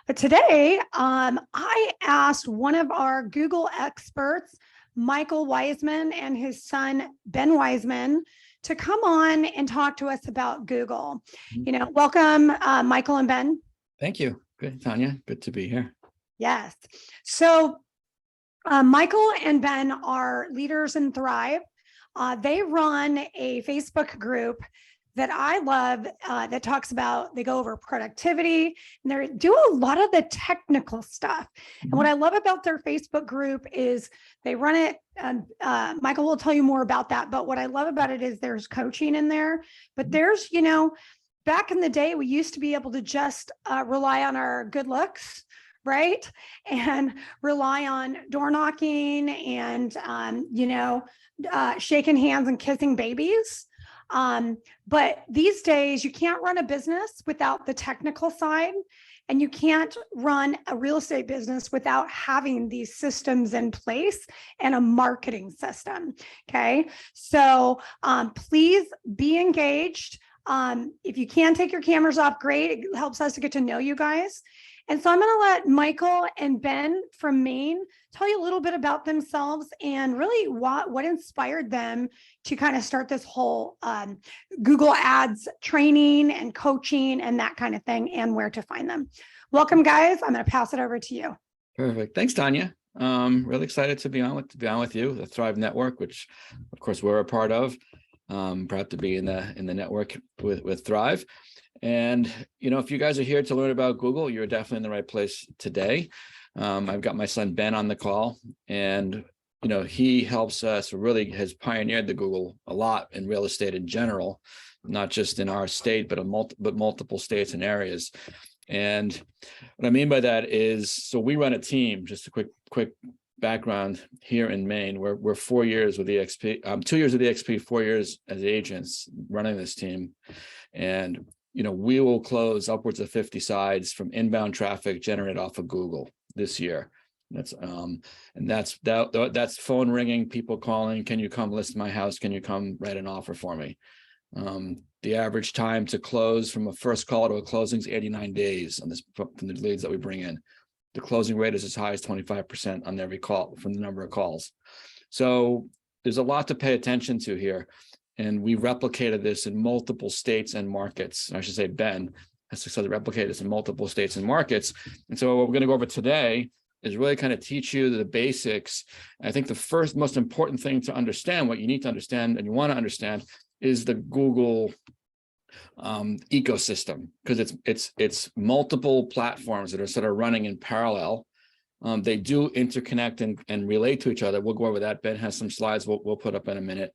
But today, I asked one of our Google experts, Michael Weisman, and his son, Ben Weisman, to come on and talk to us about Google. Welcome, Michael and Ben. Thank you. Good, Tanya. Good to be here. Yes. So Michael and Ben are leaders in Thrive. They run a Facebook group that I love that talks about, they go over productivity and they do a lot of the technical stuff. And what I love about their Facebook group is they run it, and Michael will tell you more about that. But what I love about it is there's coaching in there, but there's, back in the day, we used to be able to just rely on our good looks, right? And rely on door knocking and, shaking hands and kissing babies. But these days you can't run a business without the technical side, and you can't run a real estate business without having these systems in place and a marketing system. Okay. So, please be engaged. If you can take your cameras off, great. It helps us to get to know you guys. And so I'm going to let Michael and Ben from Maine tell you a little bit about themselves and really what inspired them to kind of start this whole Google Ads training and coaching and that kind of thing, and where to find them. Welcome, guys. I'm going to pass it over to you. Perfect. Thanks, Tanya. Really excited to be on with you, the Thrive Network, which of course we're a part of. Proud to be in the network with Thrive. And, if you guys are here to learn about Google, you're definitely in the right place today. I've got my son, Ben, on the call, and, he helps us, really has pioneered the Google a lot in real estate in general, not just in our state, but multiple states and areas. And what I mean by that is, so we run a team, just a quick background here in Maine. We're 4 years with EXP, 2 years with EXP, 4 years as agents running this team. And we will close upwards of 50 sides from inbound traffic generated off of Google this year. That's phone ringing, people calling, can you come list my house? Can you come write an offer for me? The average time to close from a first call to a closing is 89 days on this, from the leads that we bring in. The closing rate is as high as 25% on every call from the number of calls. So there's a lot to pay attention to here. And we replicated this in multiple states and markets. I should say Ben has successfully replicated this in multiple states and markets. And so what we're going to go over today is really kind of teach you the basics. I think the first most important thing to understand, what you need to understand and you want to understand, is the Google ecosystem, because it's multiple platforms that are running in parallel. They do interconnect and relate to each other. We'll go over that. Ben has some slides we'll put up in a minute.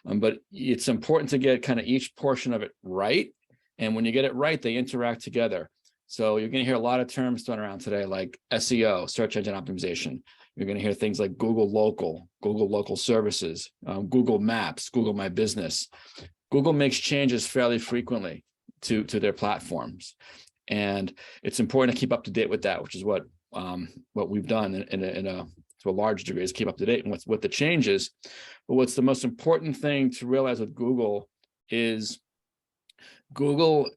But it's important to get kind of each portion of it right. And when you get it right, they interact together. So you're going to hear a lot of terms thrown around today, like SEO, search engine optimization. You're going to hear things like Google Local Services, Google Maps, Google My Business. Google makes changes fairly frequently to their platforms. And it's important to keep up to date with that, which is what we've done to a large degree, is keep up to date with the changes. But what's the most important thing to realize with Google is Google's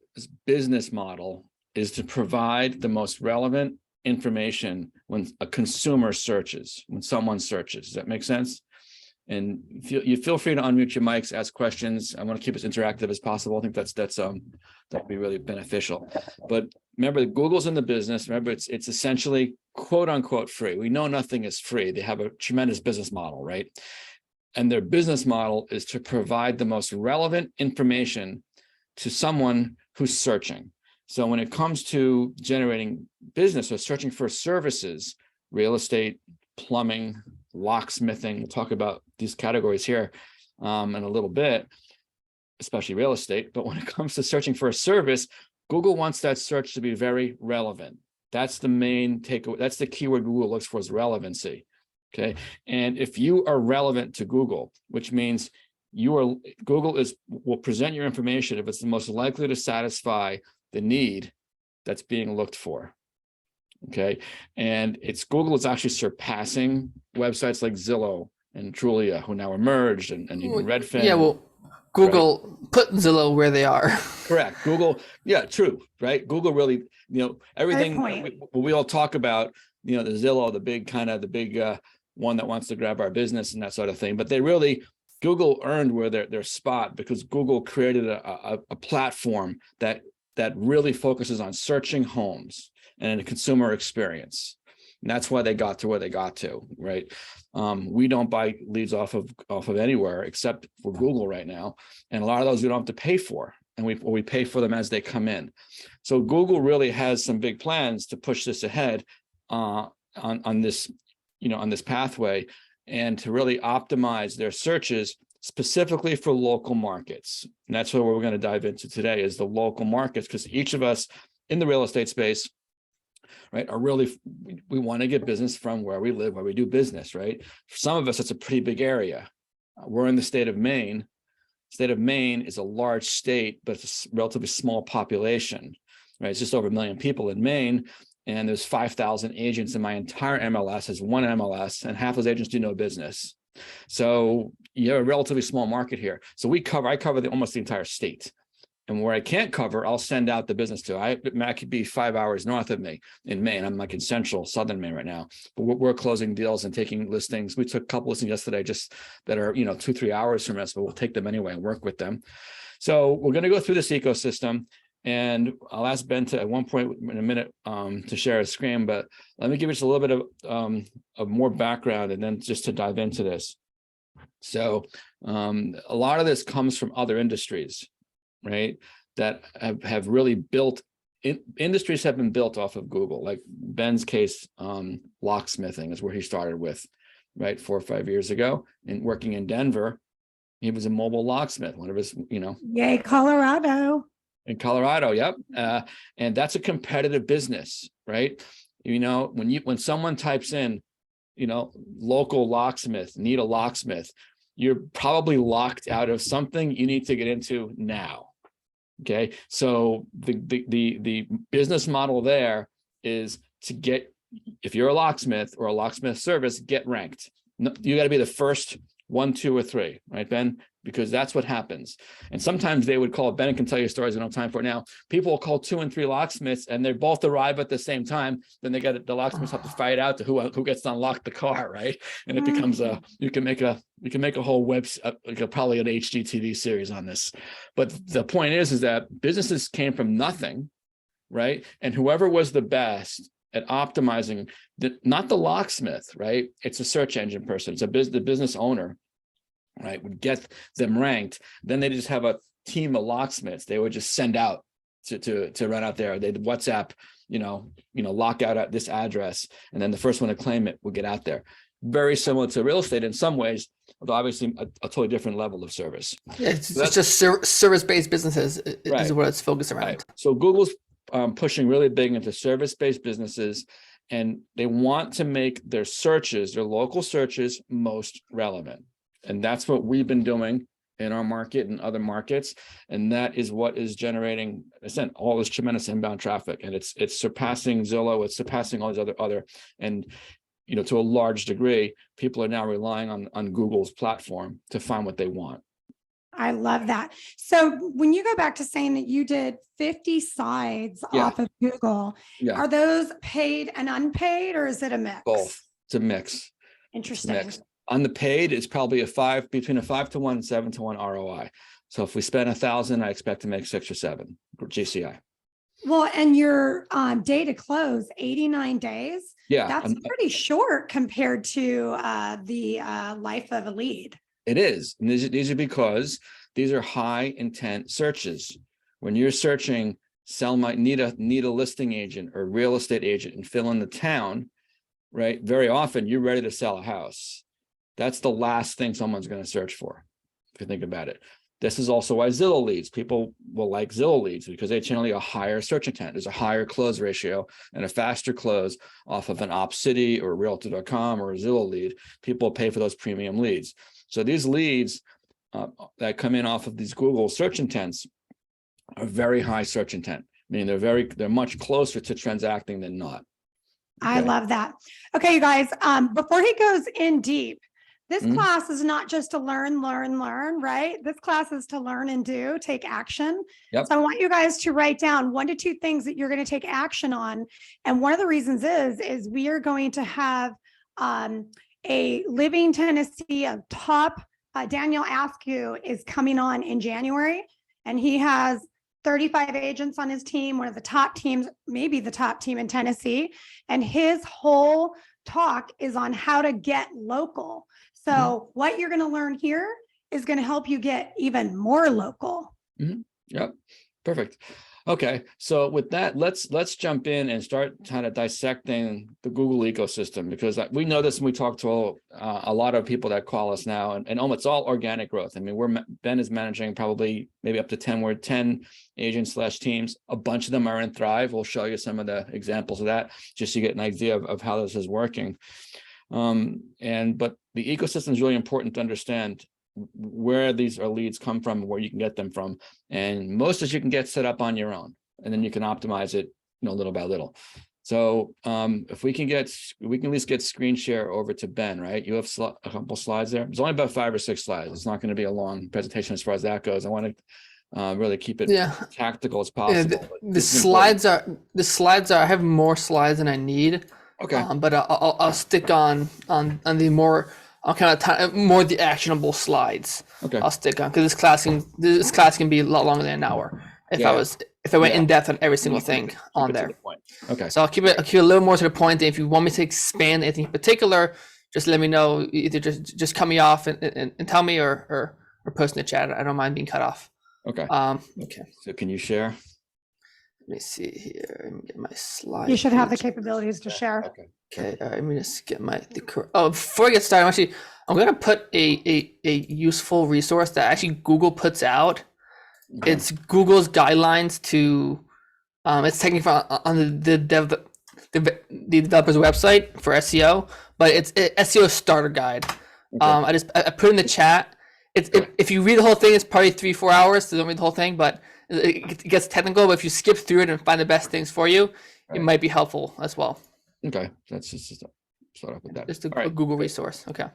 business model is to provide the most relevant information when a consumer searches, when someone searches. Does that make sense? And you feel free to unmute your mics, ask questions. I want to keep it as interactive as possible. I think that'd be really beneficial. But remember, Google's in the business. Remember, it's essentially quote unquote free. We know nothing is free. They have a tremendous business model, right? And their business model is to provide the most relevant information to someone who's searching. So when it comes to generating business or searching for services, real estate, plumbing, locksmithing, we'll talk about these categories here in a little bit, especially real estate. But when it comes to searching for a service, Google wants that search to be very relevant. That's the main takeaway. That's the keyword Google looks for, is relevancy. Okay. And if you are relevant to Google, which means Google will present your information if it's the most likely to satisfy the need that's being looked for. Okay. And Google is actually surpassing websites like Zillow and Trulia, who now are merged, and even Redfin. Yeah, well, Google put Zillow where they are. Correct. Google, yeah, true, right? Google really, everything we all talk about, the Zillow, the big one that wants to grab our business and that sort of thing. But Google earned where their spot, because Google created a platform that really focuses on searching homes and a consumer experience. And that's why they got to where they got to, right? We don't buy leads off of anywhere except for Google right now. And a lot of those we don't have to pay for. And we pay for them as they come in. So Google really has some big plans to push this ahead on this, on this pathway, and to really optimize their searches specifically for local markets. And that's what we're going to dive into today, is the local markets, because each of us in the real estate space, right, we want to get business from where we live, where we do business, right? For some of us, it's a pretty big area. We're in the state of Maine. State of Maine is a large state, but it's a relatively small population, right? It's just over 1 million people in Maine, and there's 5,000 agents in my entire MLS. Has one MLS, and half those agents do no business. So you have a relatively small market here. So I cover almost the entire state. And where I can't cover, I'll send out the business to. Matt could be 5 hours north of me in Maine. I'm like in southern Maine right now. But we're closing deals and taking listings. We took a couple listings yesterday just that are 2-3 hours from us, but we'll take them anyway and work with them. So we're going to go through this ecosystem, and I'll ask Ben to at one point in a minute to share his screen. But let me give you just a little bit of more background, and then just to dive into this. So a lot of this comes from other industries, right, that have really built industries have been built off of Google. Like Ben's case, locksmithing is where he started with, right, 4 or 5 years ago, and working in Denver. He was a mobile locksmith, one of his, Yay, Colorado. In Colorado, yep. And that's a competitive business, right? When someone types in, local locksmith, need a locksmith, you're probably locked out of something you need to get into now. Okay, so the business model there is to get, if you're a locksmith or a locksmith service, get ranked. You got to be the first 1, 2, or 3, right, Ben? Because that's what happens. And sometimes they would call, Ben can tell you stories, I don't have time for it now. People will call 2 and 3 locksmiths, and they both arrive at the same time. Then the locksmiths have to fight out to who gets to unlock the car, right? And it becomes you can make a whole probably an HGTV series on this. But the point is that businesses came from nothing, right? And whoever was the best at optimizing, not the locksmith, right? It's a search engine person. It's the business owner, right, would get them ranked. Then they just have a team of locksmiths they would just send out to run out there. They'd WhatsApp, lock out at this address, and then the first one to claim it would get out there. Very similar to real estate in some ways, although obviously a totally different level of service. Yeah, it's just service-based businesses is what it's focused around. Right. So Google's pushing really big into service-based businesses, and they want to make their local searches, most relevant. And that's what we've been doing in our market and other markets. And that is what is generating, all this tremendous inbound traffic. And it's surpassing Zillow, it's surpassing all these other, and to a large degree, people are now relying on Google's platform to find what they want. I love that. So when you go back to saying that you did 50 sides off of Google, are those paid and unpaid, or is it a mix? Both. It's a mix. Interesting. On the paid, it's probably between a 5 to 1 and 7 to 1 ROI. So if we spend 1,000, I expect to make 6 or 7 GCI. Well, and your day to close, 89 days. Yeah, that's pretty short compared to the life of a lead. It is. And these are because these are high intent searches. When you're searching, need a listing agent or real estate agent and fill in the town, right? Very often you're ready to sell a house. That's the last thing someone's going to search for, if you think about it. This is also why Zillow leads. People will like Zillow leads because they generally a higher search intent. There's a higher close ratio and a faster close off of an OpCity or Realtor.com or a Zillow lead. People pay for those premium leads. So these leads that come in off of these Google search intents are very high search intent, meaning they're much closer to transacting than not. Okay. I love that. Okay, you guys, before he goes in deep, This class is not just to learn, right? This class is to learn and do, take action. Yep. So I want you guys to write down 1 to 2 things that you're going to take action on. And one of the reasons is we are going to have a Living Tennessee, a top, Daniel Askew is coming on in January, and he has 35 agents on his team, one of the top teams, maybe the top team in Tennessee. And his whole talk is on how to get local. So what you're going to learn here is going to help you get even more local. Yep. Perfect. Okay. So with that, let's jump in and start kind of dissecting the Google ecosystem, because we know this, and we talk to a lot of people that call us now, and almost all organic growth. I mean, Ben is managing probably maybe up to 10 agents / teams. A bunch of them are in Thrive. We'll show you some of the examples of that, just so you get an idea of how this is working. But the ecosystem is really important to understand where these leads come from, where you can get them from, and most of you can get set up on your own, and then you can optimize it, little by little. So if we can at least get screen share over to Ben, right? You have a couple slides there. It's only about 5 or 6 slides. It's not going to be a long presentation as far as that goes. I want to really keep it tactical as possible. The slides are. I have more slides than I need. Okay. But I'll stick on the more. I'll kind of more the actionable slides. Okay. I'll stick on, because this class can be a lot longer than an hour if I went in depth on every single thing on there. Okay. So I'll keep it a little more to the point. If you want me to expand anything in particular, just let me know. Either just cut me off and tell me, or post in the chat. I don't mind being cut off. Okay. Okay. So can you share? Let me see here. Let me get my slide. You should have the capabilities to share. Okay. Let me just get before I get started, I'm gonna put a useful resource that actually Google puts out. Okay. It's Google's guidelines to it's technically on the developer's website for SEO, but it's a SEO starter guide. Okay. I put it in the chat. If you read the whole thing, it's probably 3-4 hours, so don't read the whole thing, but it gets technical. But if you skip through it and find the best things for you, it might be helpful as well. Okay, that's just start off with that. Just a Google resource. Okay.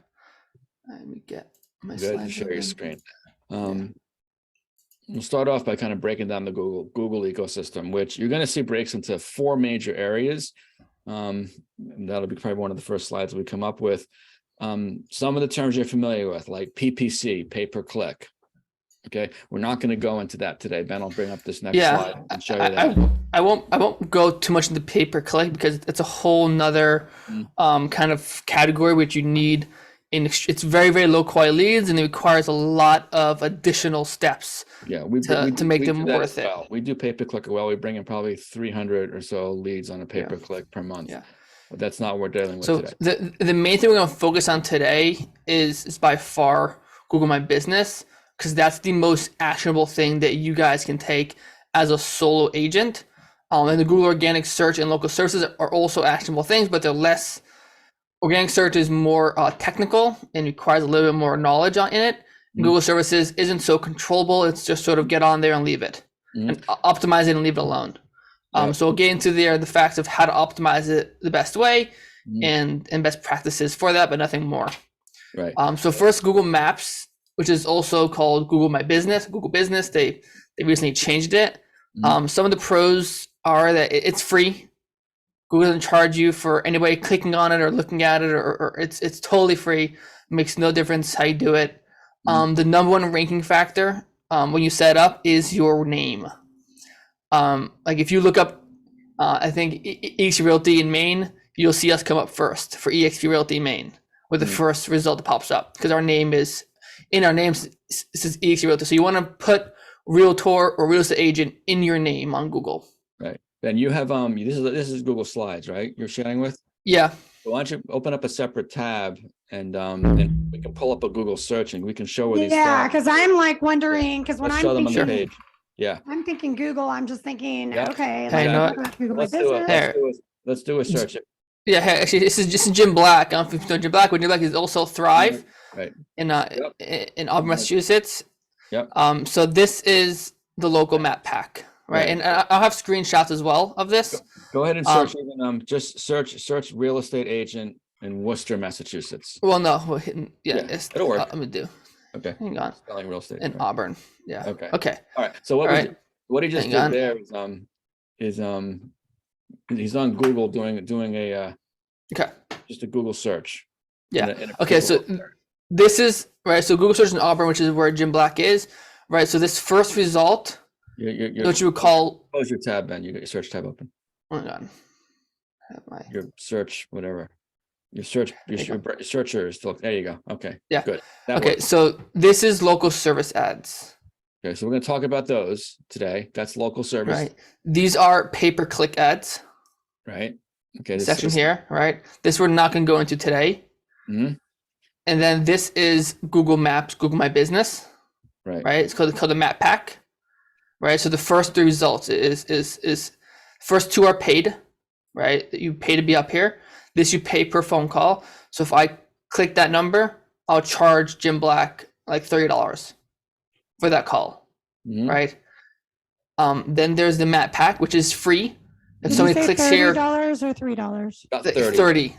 Let me get my slides. Good to share your screen. We'll start off by kind of breaking down the Google ecosystem, which you're going to see breaks into 4 major areas. That'll be probably one of the first slides we come up with. Some of the terms you're familiar with, like PPC, pay per click. Okay, we're not going to go into that today. Ben, I'll bring up this next slide and show you that. I won't go too much into pay per click, because it's a whole nother kind of category which you need. It's very, very low quality leads, and it requires a lot of additional steps. Yeah, to make them worth it. We do pay per click well. We bring in probably 300 or so leads on a pay per click per month. Yeah. But that's not what we're dealing with today. The main thing we're going to focus on today is by far Google My Business, because that's the most actionable thing that you guys can take as a solo agent. And the Google organic search and local services are also actionable things, but they're less. Organic search is more technical and requires a little bit more knowledge in it. Google services isn't so controllable. It's just sort of get on there and leave it, and optimize it and leave it alone. So we'll get into the facts of how to optimize it the best way and best practices for that, but nothing more. Right. So first, Google Maps, which is also called Google My Business, Google Business. They recently changed it. Some of the pros are that it's free. Google doesn't charge you for anybody clicking on it or looking at it, or it's totally free. It makes no difference how you do it. The number one ranking factor when you set up is your name. Like if you look up, I think eXp Realty in Maine, you'll see us come up first for eXp Realty Maine with the first result that pops up, because our name is in our names. It says eXp Realty, so you want to put realtor or real estate agent in your name on Google. Right. Ben, you have this is Google Slides, right? You're sharing with? Yeah. So why don't you open up a separate tab and we can pull up a Google search and we can show where these. Yeah, because I'm like wondering, because when I'm show them thinking, on the page. Yeah. I'm thinking Google, I'm just thinking, okay, Hey, Google My Business. Let's do a search. Yeah, actually, this is Jim Black. I don't know if you know Jim Black. Jim Black is also Thrive in Auburn, Massachusetts. Yep. So this is the local map pack. Right, and I'll have screenshots as well of this. Go ahead and search just search real estate agent in Worcester, Massachusetts. Well, no. Yeah, it'll work. Let me do. Okay. Hang on. Selling real estate. In right. Auburn. Yeah. Okay. Okay. All right. So what he just Hang did on. there is he's on Google doing a Okay. just a Google search. Yeah. In a Okay. So this is right. So Google search in Auburn, which is where Jim Black is. Right. So this first result, what you would call. Close your tab, Ben. You got your search tab open. Hang on. Your search, whatever. Your searcher is still there. You go. Okay. Yeah. Good. Okay. Works. So this is local service ads. Okay. So we're going to talk about those today. That's local service. Right. These are pay-per-click ads. Right. Okay. Section here. Right. This we're not going to go into today. Mm-hmm. And then this is Google Maps, Google My Business. Right. Right. It's called the map pack. Right. So the first three results is first two are paid. Right. You pay to be up here. This you pay per phone call. So if I click that number, I'll charge Jim Black like $30 for that call. Mm-hmm. Right. Then there's the map pack, which is free. If somebody clicks here, $30 or $3? About 30,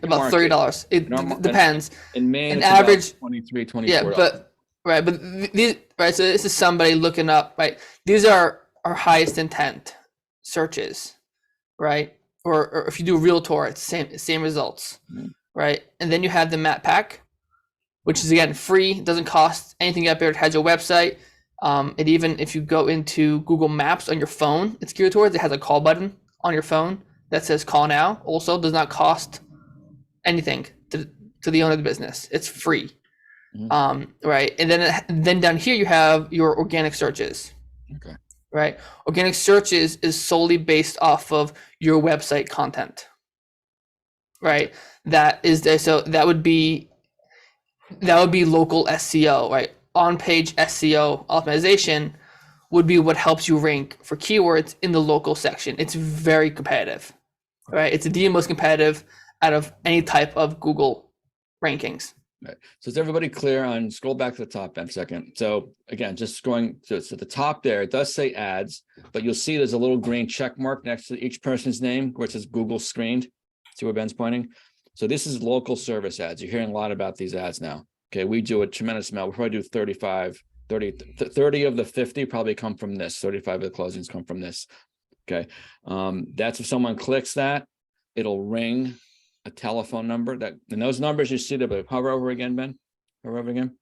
about $30. It depends. In Maine, an it's average about $23, $24. Yeah, but these right. So this is somebody looking up. Right. These are our highest intent searches. Right. Or if you do realtor, it's same results. Mm-hmm. Right. And then you have the map pack, which is again free. It doesn't cost anything up here. It has a website. And even if you go into Google Maps on your phone, it's geared towards. It has a call button on your phone that says "Call Now." Also, does not cost anything to the owner of the business. It's free. Mm-hmm. Right. And then down here you have your organic searches. Okay. Right. Organic searches is solely based off of your website content. Right. That is there. So that would be local SEO. Right. On-page SEO optimization would be what helps you rank for keywords in the local section. It's very competitive. Right. It's the most competitive out of any type of Google rankings. Right. So is everybody clear on, scroll back to the top Ben a second. So again, just going to the top there, it does say ads, but you'll see there's a little green check mark next to each person's name where it says Google screened. See where Ben's pointing? So this is local service ads. You're hearing a lot about these ads now. Okay. We do a tremendous amount. We probably do 30 of the 50 probably come from this. 35 of the closings come from this. Okay. That's if someone clicks that, it'll ring a telephone number and those numbers you see there, but hover over again, Ben, hover over again.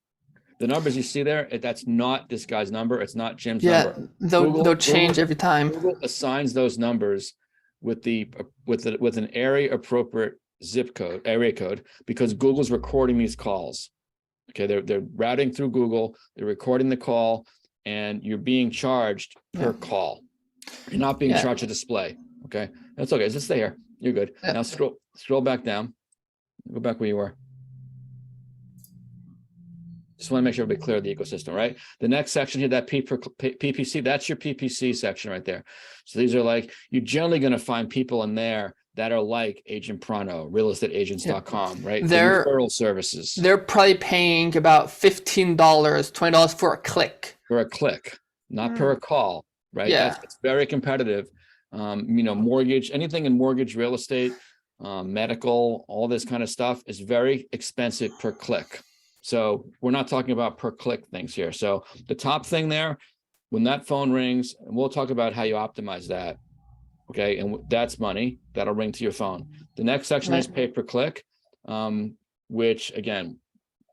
The numbers you see there, that's not this guy's number. It's not Jim's number. They'll change every time. Google assigns those numbers with an area appropriate area code, because Google's recording these calls. Okay. They're routing through Google. They're recording the call and you're being charged per call. You're not being charged to display. Okay. That's okay. Just stay here. You're good. Now scroll back down. Go back where you were. Just want to make sure everybody clear the ecosystem, right? The next section here, that PPC, that's your PPC section right there. So these are like, you're generally going to find people in there that are like Agent Prano, realestateagents.com, right? They're referral services. They're probably paying about $15, $20 for a click. For a click, not per call, right? Yeah. It's very competitive. Mortgage, anything in mortgage, real estate, medical, all this kind of stuff is very expensive per click. So we're not talking about per click things here. So the top thing there, when that phone rings, and we'll talk about how you optimize that. Okay. And that's money that'll ring to your phone. The next section is pay per click, which again,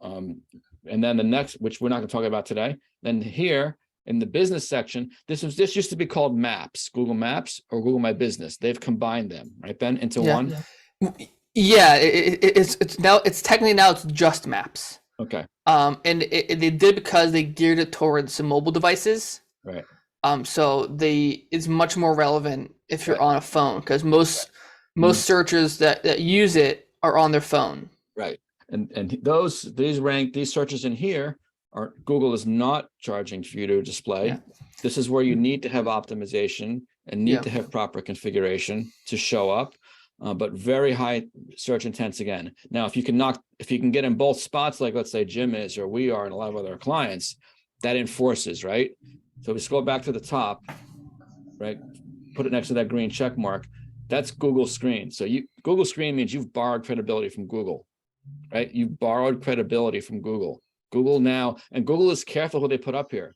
and then the next, which we're not going to talk about today. Then here, in the business section, this used to be called Maps, Google Maps or Google My Business. They've combined them, right, Ben, into one. Yeah, it's technically now it's just Maps. Okay. And they did because they geared it towards some mobile devices. Right. So it's much more relevant if you're on a phone, because most searchers that use it are on their phone. Right. And these searches in here are, Google is not charging for you to display. Yeah. This is where you need to have optimization and need to have proper configuration to show up, but very high search intents again. Now, if you can get in both spots, like let's say Jim is, or we are, and a lot of other clients, that enforces, right? So we scroll back to the top, right? Put it next to that green check mark. That's Google Screen. So Google Screen means you've borrowed credibility from Google, right? You've borrowed credibility from Google. Google now, and Google is careful who they put up here.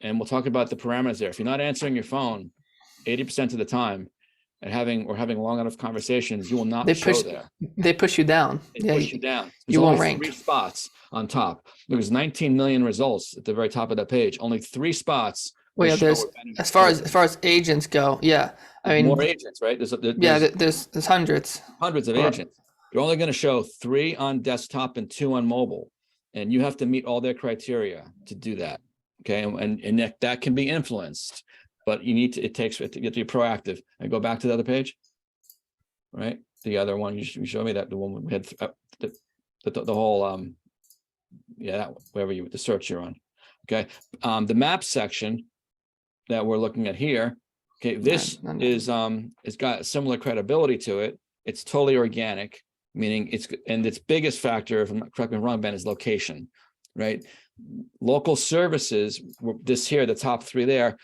And we'll talk about the parameters there. If you're not answering your phone 80% of the time and having long enough conversations, you will not show there. They push you down. They push you down. There's you won't only rank. 3 spots on top. There's 19 million results at the very top of that page. Only 3 spots. Well, yeah, there's as far as agents go, yeah. I mean, more agents, right? There's hundreds of agents. You're only going to show 3 on desktop and 2 on mobile, and you have to meet all their criteria to do that. Okay, and that can be influenced, but you need to. It takes to get to be proactive. And go back to the other page, right? The other one you show me that the one we had the whole that wherever the search you're on. Okay, the map section that we're looking at here. Okay, this is it's got similar credibility to it. It's totally organic, meaning its biggest factor, if I'm not correct me if I'm wrong, Ben, is location, right? Local services, this here, the top 3 there,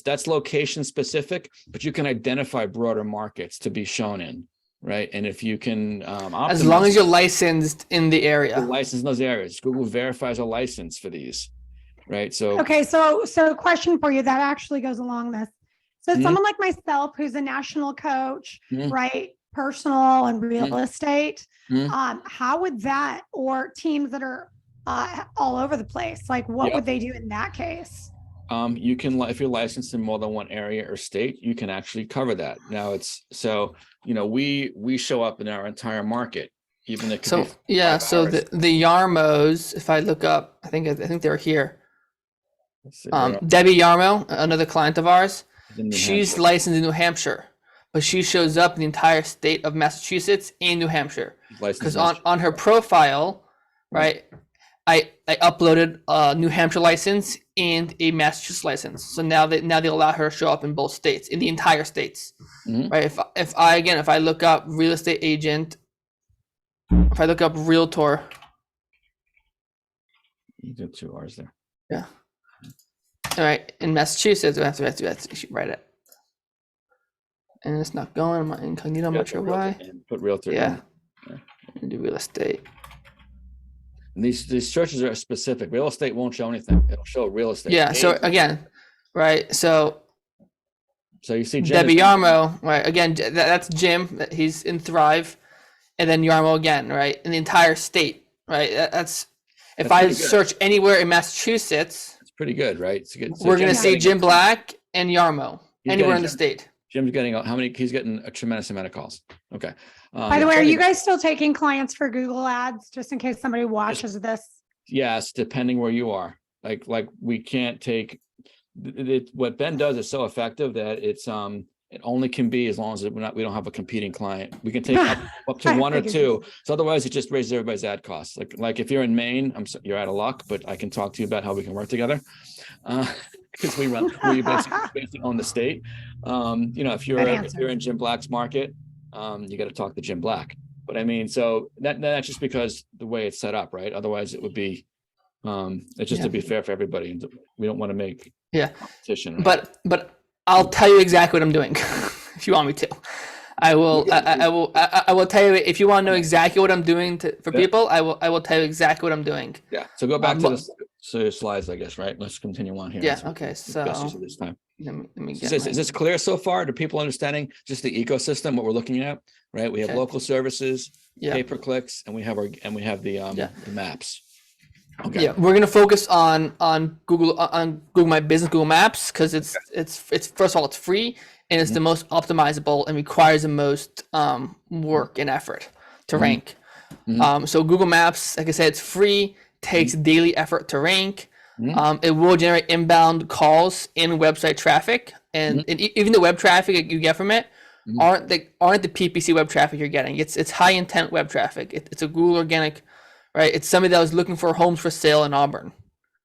that's location specific, but you can identify broader markets to be shown in, right? And if you can, as long as you're licensed in the area, licensed in those areas, Google verifies a license for these, right? So okay, so question for you that actually goes along this. So someone like myself, who's a national coach, right? Personal and real estate, how would that, or teams that are all over the place, like what would they do in that case? You can, if you're licensed in more than one area or state, you can actually cover that. Now it's so, we show up in our entire market, even if so the Yarmos, if I look up, I think they're here. Debbie Yarmo, another client of ours, she's licensed in New Hampshire, but she shows up in the entire state of Massachusetts and New Hampshire, because on her profile, right, I uploaded a New Hampshire license and a Massachusetts license. So now they allow her to show up in both states, in the entire states, right? If I look up real estate agent, if I look up realtor, you did 2 R's there. Yeah. All right, in Massachusetts, I have to write it, and it's not going. I'm not incognito. I'm not sure why. Put realtor. Yeah. And do real estate. And these searches are specific. Real estate won't show anything. It'll show real estate. Yeah. So again, right. So you see Jim Debbie Yarmo, right? Again, that's Jim. He's in Thrive, and then Yarmo again, right? In the entire state, right? That's if I search anywhere in Massachusetts, it's pretty good, right? So we're going to see Jim Black and Yarmo anywhere in the state. Jim's getting he's getting a tremendous amount of calls. Okay. By the way, are you guys still taking clients for Google ads, just in case somebody watches this? Yes, depending where you are. Like we can't take it. What Ben does is so effective that it only can be as long as we don't have a competing client. We can take up to 1 or 2. So otherwise, it just raises everybody's ad costs. Like if you're in Maine, you're out of luck. But I can talk to you about how we can work together. Because we basically own the state. If you're in Jim Black's market, you got to talk to Jim Black. But I mean, so that's just because the way it's set up, right? Otherwise, it would be it's just to be fair for everybody. And we don't want to make competition. Right? But I'll tell you exactly what I'm doing if you want me to. I will tell you if you want to know exactly what I'm doing for people. I will tell you exactly what I'm doing. Yeah. So go back to the slides, I guess. Right. Let's continue on here. Yeah. Okay. So this time. Let me is this clear so far? Do people understanding just the ecosystem, what we're looking at? Right. We have local services, pay-per-clicks, and we have the maps. Okay. Yeah, we're gonna focus on Google My Business, Google Maps, because it's first of all, it's free, and it's the most optimizable and requires the most work and effort to rank. So Google Maps, like I said, it's free, takes daily effort to rank. It will generate inbound calls and website traffic, and even the web traffic you get from it aren't the PPC web traffic you're getting. It's high intent web traffic. It's a Google organic. Right, it's somebody that was looking for homes for sale in Auburn,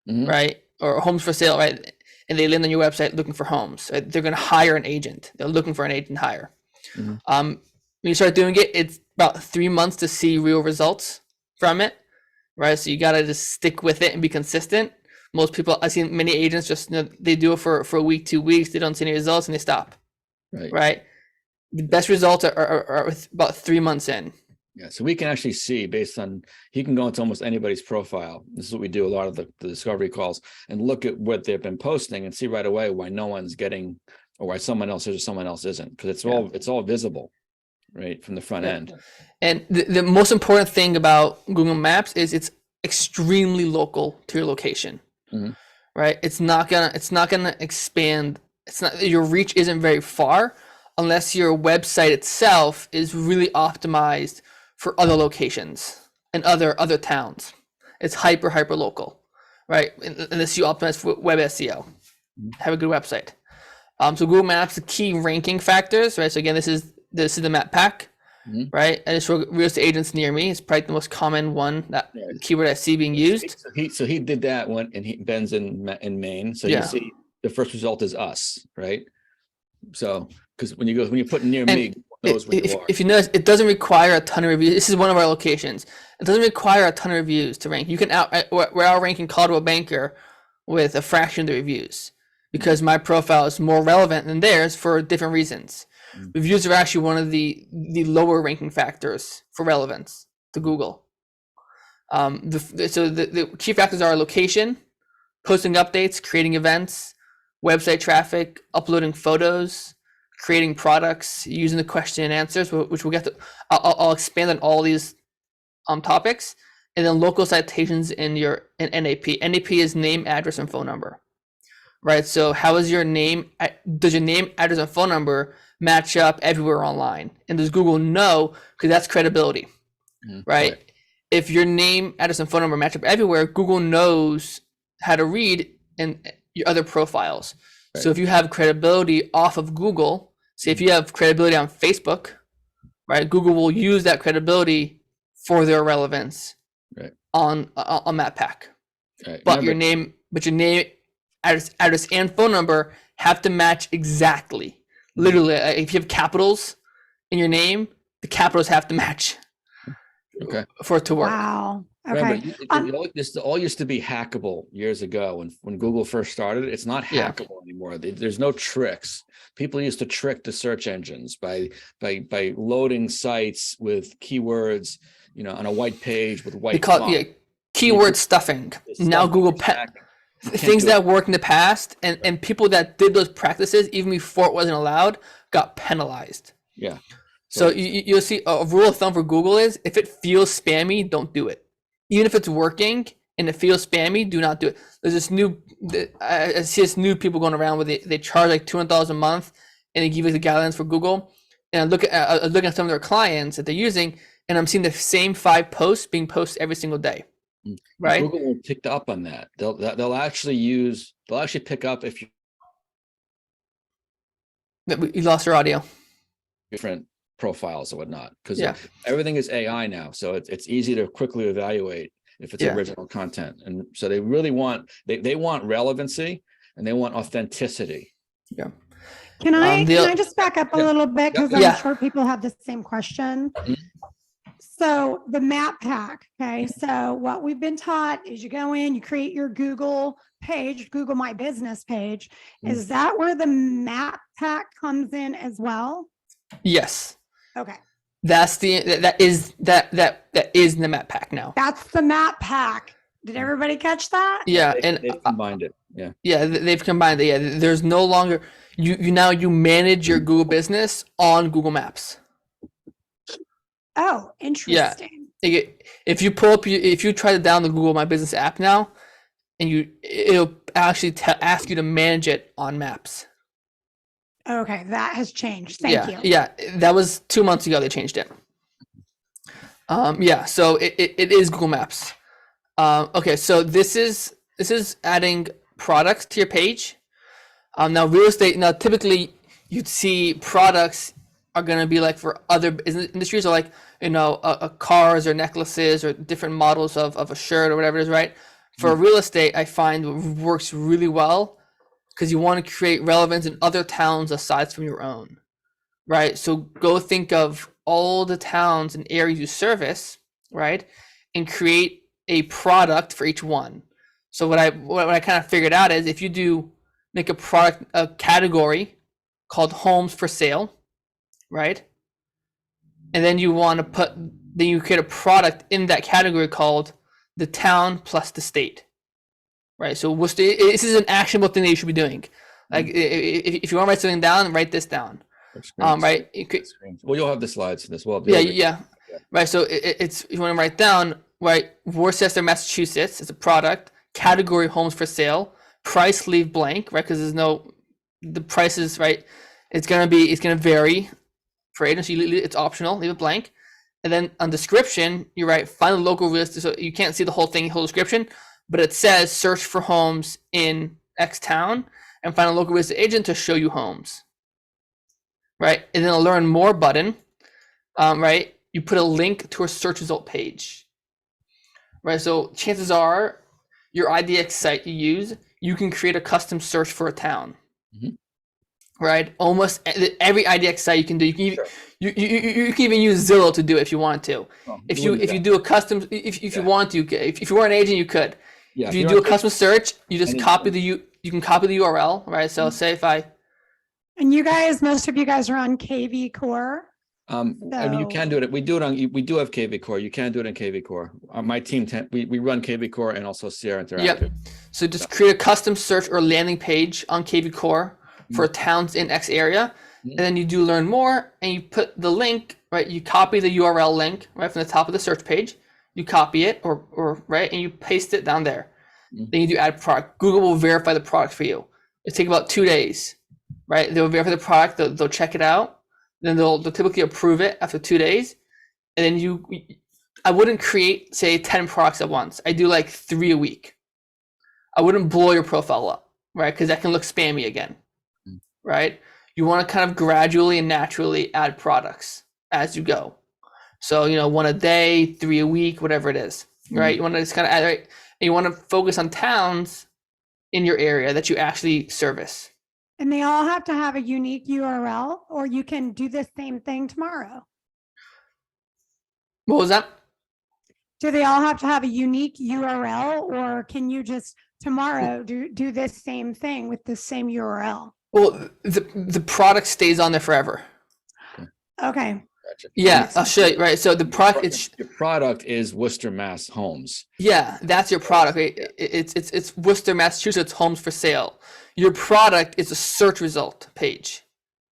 right, or homes for sale, right, and they land on your website looking for homes. Right? They're going to hire an agent. They're looking for an agent hire. When you start doing it, it's about 3 months to see real results from it, right? So you got to just stick with it and be consistent. Most people, I've seen many agents just they do it for a week, 2 weeks, they don't see any results and they stop, right? The best results are with about 3 months in. Yeah, so we can actually see based on, he can go into almost anybody's profile. This is what we do a lot of the discovery calls, and look at what they've been posting and see right away why no one's getting, or why someone else is or someone else isn't, because it's all visible right from the front end. And the most important thing about Google Maps is it's extremely local to your location. Right? It's not gonna expand. It's not, your reach isn't very far unless your website itself is really optimized for other locations and other towns. It's hyper local, right? Unless you optimize for web SEO, have a good website. So Google Maps, the key ranking factors, right? So again, this is the map pack, right? And it's for real estate agents near me. It's probably the most common one, that keyword I see being used. So he did that one, and Ben's in Maine. So you see the first result is us, right? So because when you put near me, knows where you are. If you notice, it doesn't require a ton of reviews. This is one of our locations. It doesn't require a ton of reviews to rank. You can we're outranking Caldwell Banker with a fraction of the reviews, because my profile is more relevant than theirs for different reasons. Reviews are actually one of the lower ranking factors for relevance to Google. So the key factors are location, posting updates, creating events, website traffic, uploading photos, creating products, using the question and answers, which we'll get to. I'll expand on all these topics, and then local citations in NAP. NAP is name, address, and phone number, right? So how is your name? Does your name, address, and phone number match up everywhere online? And does Google know? Because that's credibility, right? If your name, address, and phone number match up everywhere, Google knows how to read in your other profiles. Right. So if you have credibility off of Google, say if you have credibility on Facebook, right, Google will use that credibility for their relevance on that pack. Right. But your name, address, and phone number have to match exactly. Literally, if you have capitals in your name, the capitals have to match. Okay. For it to work. Wow. Okay. Remember, this all used to be hackable years ago when Google first started. It's not hackable anymore. There's no tricks. People used to trick the search engines by loading sites with keywords, on a white page with white font. Keyword stuffing. Now Google things that worked in the past, and people that did those practices even before it wasn't allowed got penalized. Yeah. So you'll see a rule of thumb for Google is, if it feels spammy, don't do it. Even if it's working and it feels spammy, do not do it. There's this I see this new people going around where they charge like $200 a month, and they give you the guidelines for Google. And I look at some of their clients that they're using, and I'm seeing the same 5 posts being posted every single day. Right? Google will pick up on that. They'll actually pick up if you lost your audio. Different profiles or whatnot, because everything is AI now, so it's easy to quickly evaluate if it's original content. And so they really want they want relevancy, and they want authenticity. Can I just back up a little bit, because I'm sure people have the same question. So the map pack, okay, so what we've been taught is you go in, you create your Google page, Google My Business page. Is that where the map pack comes in as well? Yes. Okay. That is in the map pack now. That's the map pack. Did everybody catch that? Yeah, they've combined it. Yeah. Yeah, they've combined it. Yeah, there's no longer you manage your Google business on Google Maps. Oh, interesting. Yeah. If you try to download the Google My Business app now, and it'll actually ask you to manage it on Maps. Okay, that has changed. Thank you. Yeah, that was 2 months ago. They changed it. So it is Google Maps. Okay, so this is adding products to your page. Now real estate. Now typically you'd see products are going to be like for other industries, or like cars or necklaces or different models of a shirt or whatever it is, right? For real estate, I find works really well, because you want to create relevance in other towns aside from your own, right? So go think of all the towns and areas you service, right? And create a product for each one. So what I kind of figured out is, if you make a category called homes for sale, right? And then you want to then you create a product in that category called the town plus the state, right? So this is an actionable thing that you should be doing. Like if you want to write something down, write this down. Right? Well, you'll have the slides for this. Well, yeah. Right. So it's you want to write down, right? Worcester, Massachusetts is a product. Category homes for sale. Price leave blank, right? Because the prices, right? It's gonna vary for agents. It's optional. Leave it blank. And then on description, you write find a local real estate. So you can't see the whole description, but it says search for homes in X town and find a local real estate agent to show you homes. Right, and then a learn more button, right? You put a link to a search result page, right? So chances are your IDX site you use, you can create a custom search for a town, right? Almost every IDX site you can do. You can even use Zillow to do it if you want to. If you do a custom, if you want to, if you were an agent, you could. Yeah, if you do a custom search, you just copy you can copy the URL, right? So say if I. And most of you guys are on KV Core. I mean, you can do it. We do have KV Core. You can do it in KV Core. My team, we run KV Core and also Sierra Interactive. Yep. So just create a custom search or landing page on KV Core for towns in X area. And then you do learn more and you put the link, right? You copy the URL link right from the top of the search page. You copy it or right, and you paste it down there. Then you do add product. Google will verify the product for you. It takes about 2 days. Right, they'll verify the product. They'll check it out. Then they'll typically approve it after 2 days. And then I wouldn't create say 10 products at once. I do like 3 a week. I wouldn't blow your profile up, right? Because that can look spammy again, right? You want to kind of gradually and naturally add products as you go. So 1 a day, 3 a week, whatever it is, right? You want to just kind of add, right? And you want to focus on towns in your area that you actually service. And they all have to have a unique URL, or you can do the same thing tomorrow. What was that? Do they all have to have a unique URL, or can you just tomorrow do this same thing with the same URL? Well, the product stays on there forever. Okay. Gotcha. Yeah, I'll show you. Right. So the product your product is Worcester, Mass homes. Yeah, that's your product. It's Worcester, Massachusetts homes for sale. Your product is a search result page.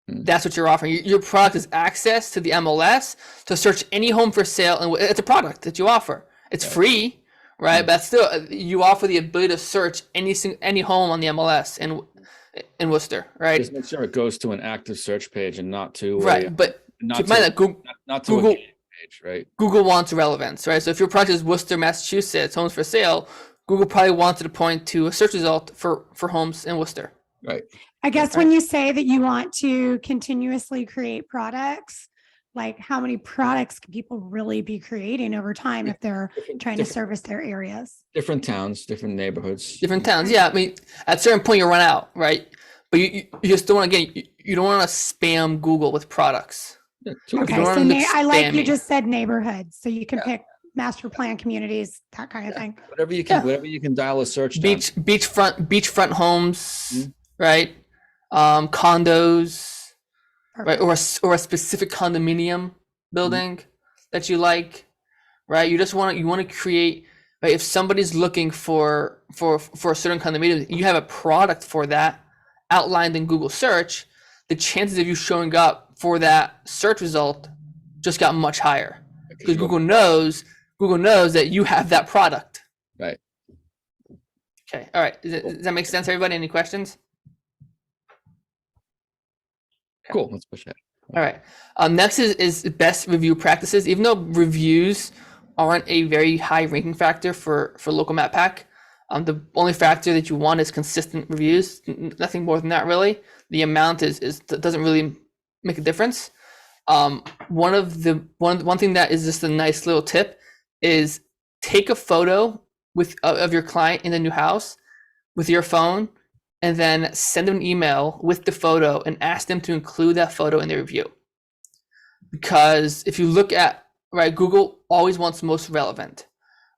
That's what you're offering. Your product is access to the MLS to search any home for sale, and it's a product that you offer. It's free, right? But still, you offer the ability to search any home on the MLS in Worcester, right? Just make sure it goes to an active search page and not to but keep in mind that Google page, right? Google wants relevance, right? So if your product is Worcester, Massachusetts homes for sale, Google probably wants to point to a search result for homes in Worcester. Right. I guess when you say that you want to continuously create products, like how many products can people really be creating over time if they're trying to service their areas? Different towns, different neighborhoods. Different towns. Yeah. I mean, at a certain point you'll run out, right? But you just don't want to, again, you don't want to spam Google with products. Yeah, okay. So I like you just said neighborhoods. So you can pick master plan communities, that kind of thing. Whatever you can dial a search down. Beachfront homes, right? Condos, right? Or a specific condominium building that you like, right? You want to create, right? If somebody's looking for a certain condominium, you have a product for that outlined in Google search, the chances of you showing up for that search result just got much higher because Google knows that you have that product. Right. Okay. All right. Does that make sense, everybody? Any questions? Cool. Let's push that. All right. Next is best review practices. Even though reviews aren't a very high ranking factor for local map pack, the only factor that you want is consistent reviews. Nothing more than that, really. The amount doesn't really make a difference. One thing that is just a nice little tip is take a photo of your client in the new house with your phone, and then send them an email with the photo and ask them to include that photo in their review. Because if you look at, right, Google always wants most relevant,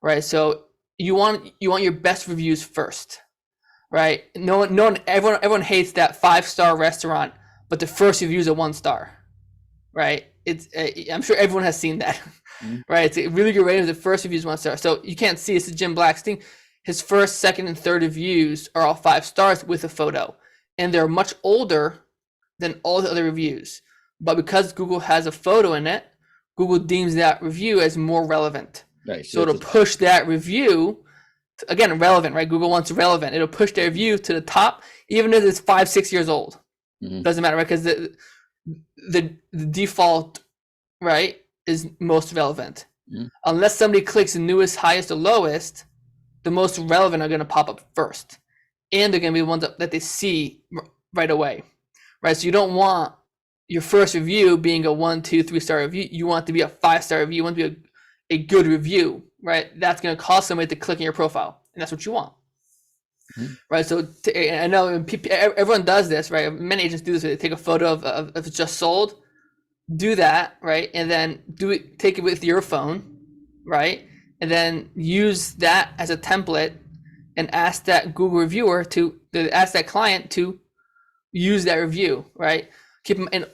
right? So you want your best reviews first, right? Everyone hates that 5-star restaurant, but the first review is a 1 star, right? It's I'm sure everyone has seen that, right? It's a really good rating. The first reviews 1 star. So you can't see, this is Jim Black's thing. His first, second, and third reviews are all 5 stars with a photo, and they're much older than all the other reviews. But because Google has a photo in it, Google deems that review as more relevant. Right. So it'll push that review, again, relevant, right? Google wants relevant. It'll push their review to the top, even if it's 5, 6 years old. Doesn't matter, right? Because the default, right, is most relevant. Unless somebody clicks the newest, highest, or lowest, the most relevant are going to pop up first, and they're going to be the ones that they see right away, right? So you don't want your first review being a 1, 2, 3 star review. You want it to be a 5 star review. You want it to be a good review, right? That's going to cause somebody to click on your profile, and that's what you want. Right. So I know everyone does this, right? Many agents do this. They take a photo of if it's just sold, do that, right? And then take it with your phone, right? And then use that as a template and ask that Google reviewer ask that client to use that review, right? Keep them and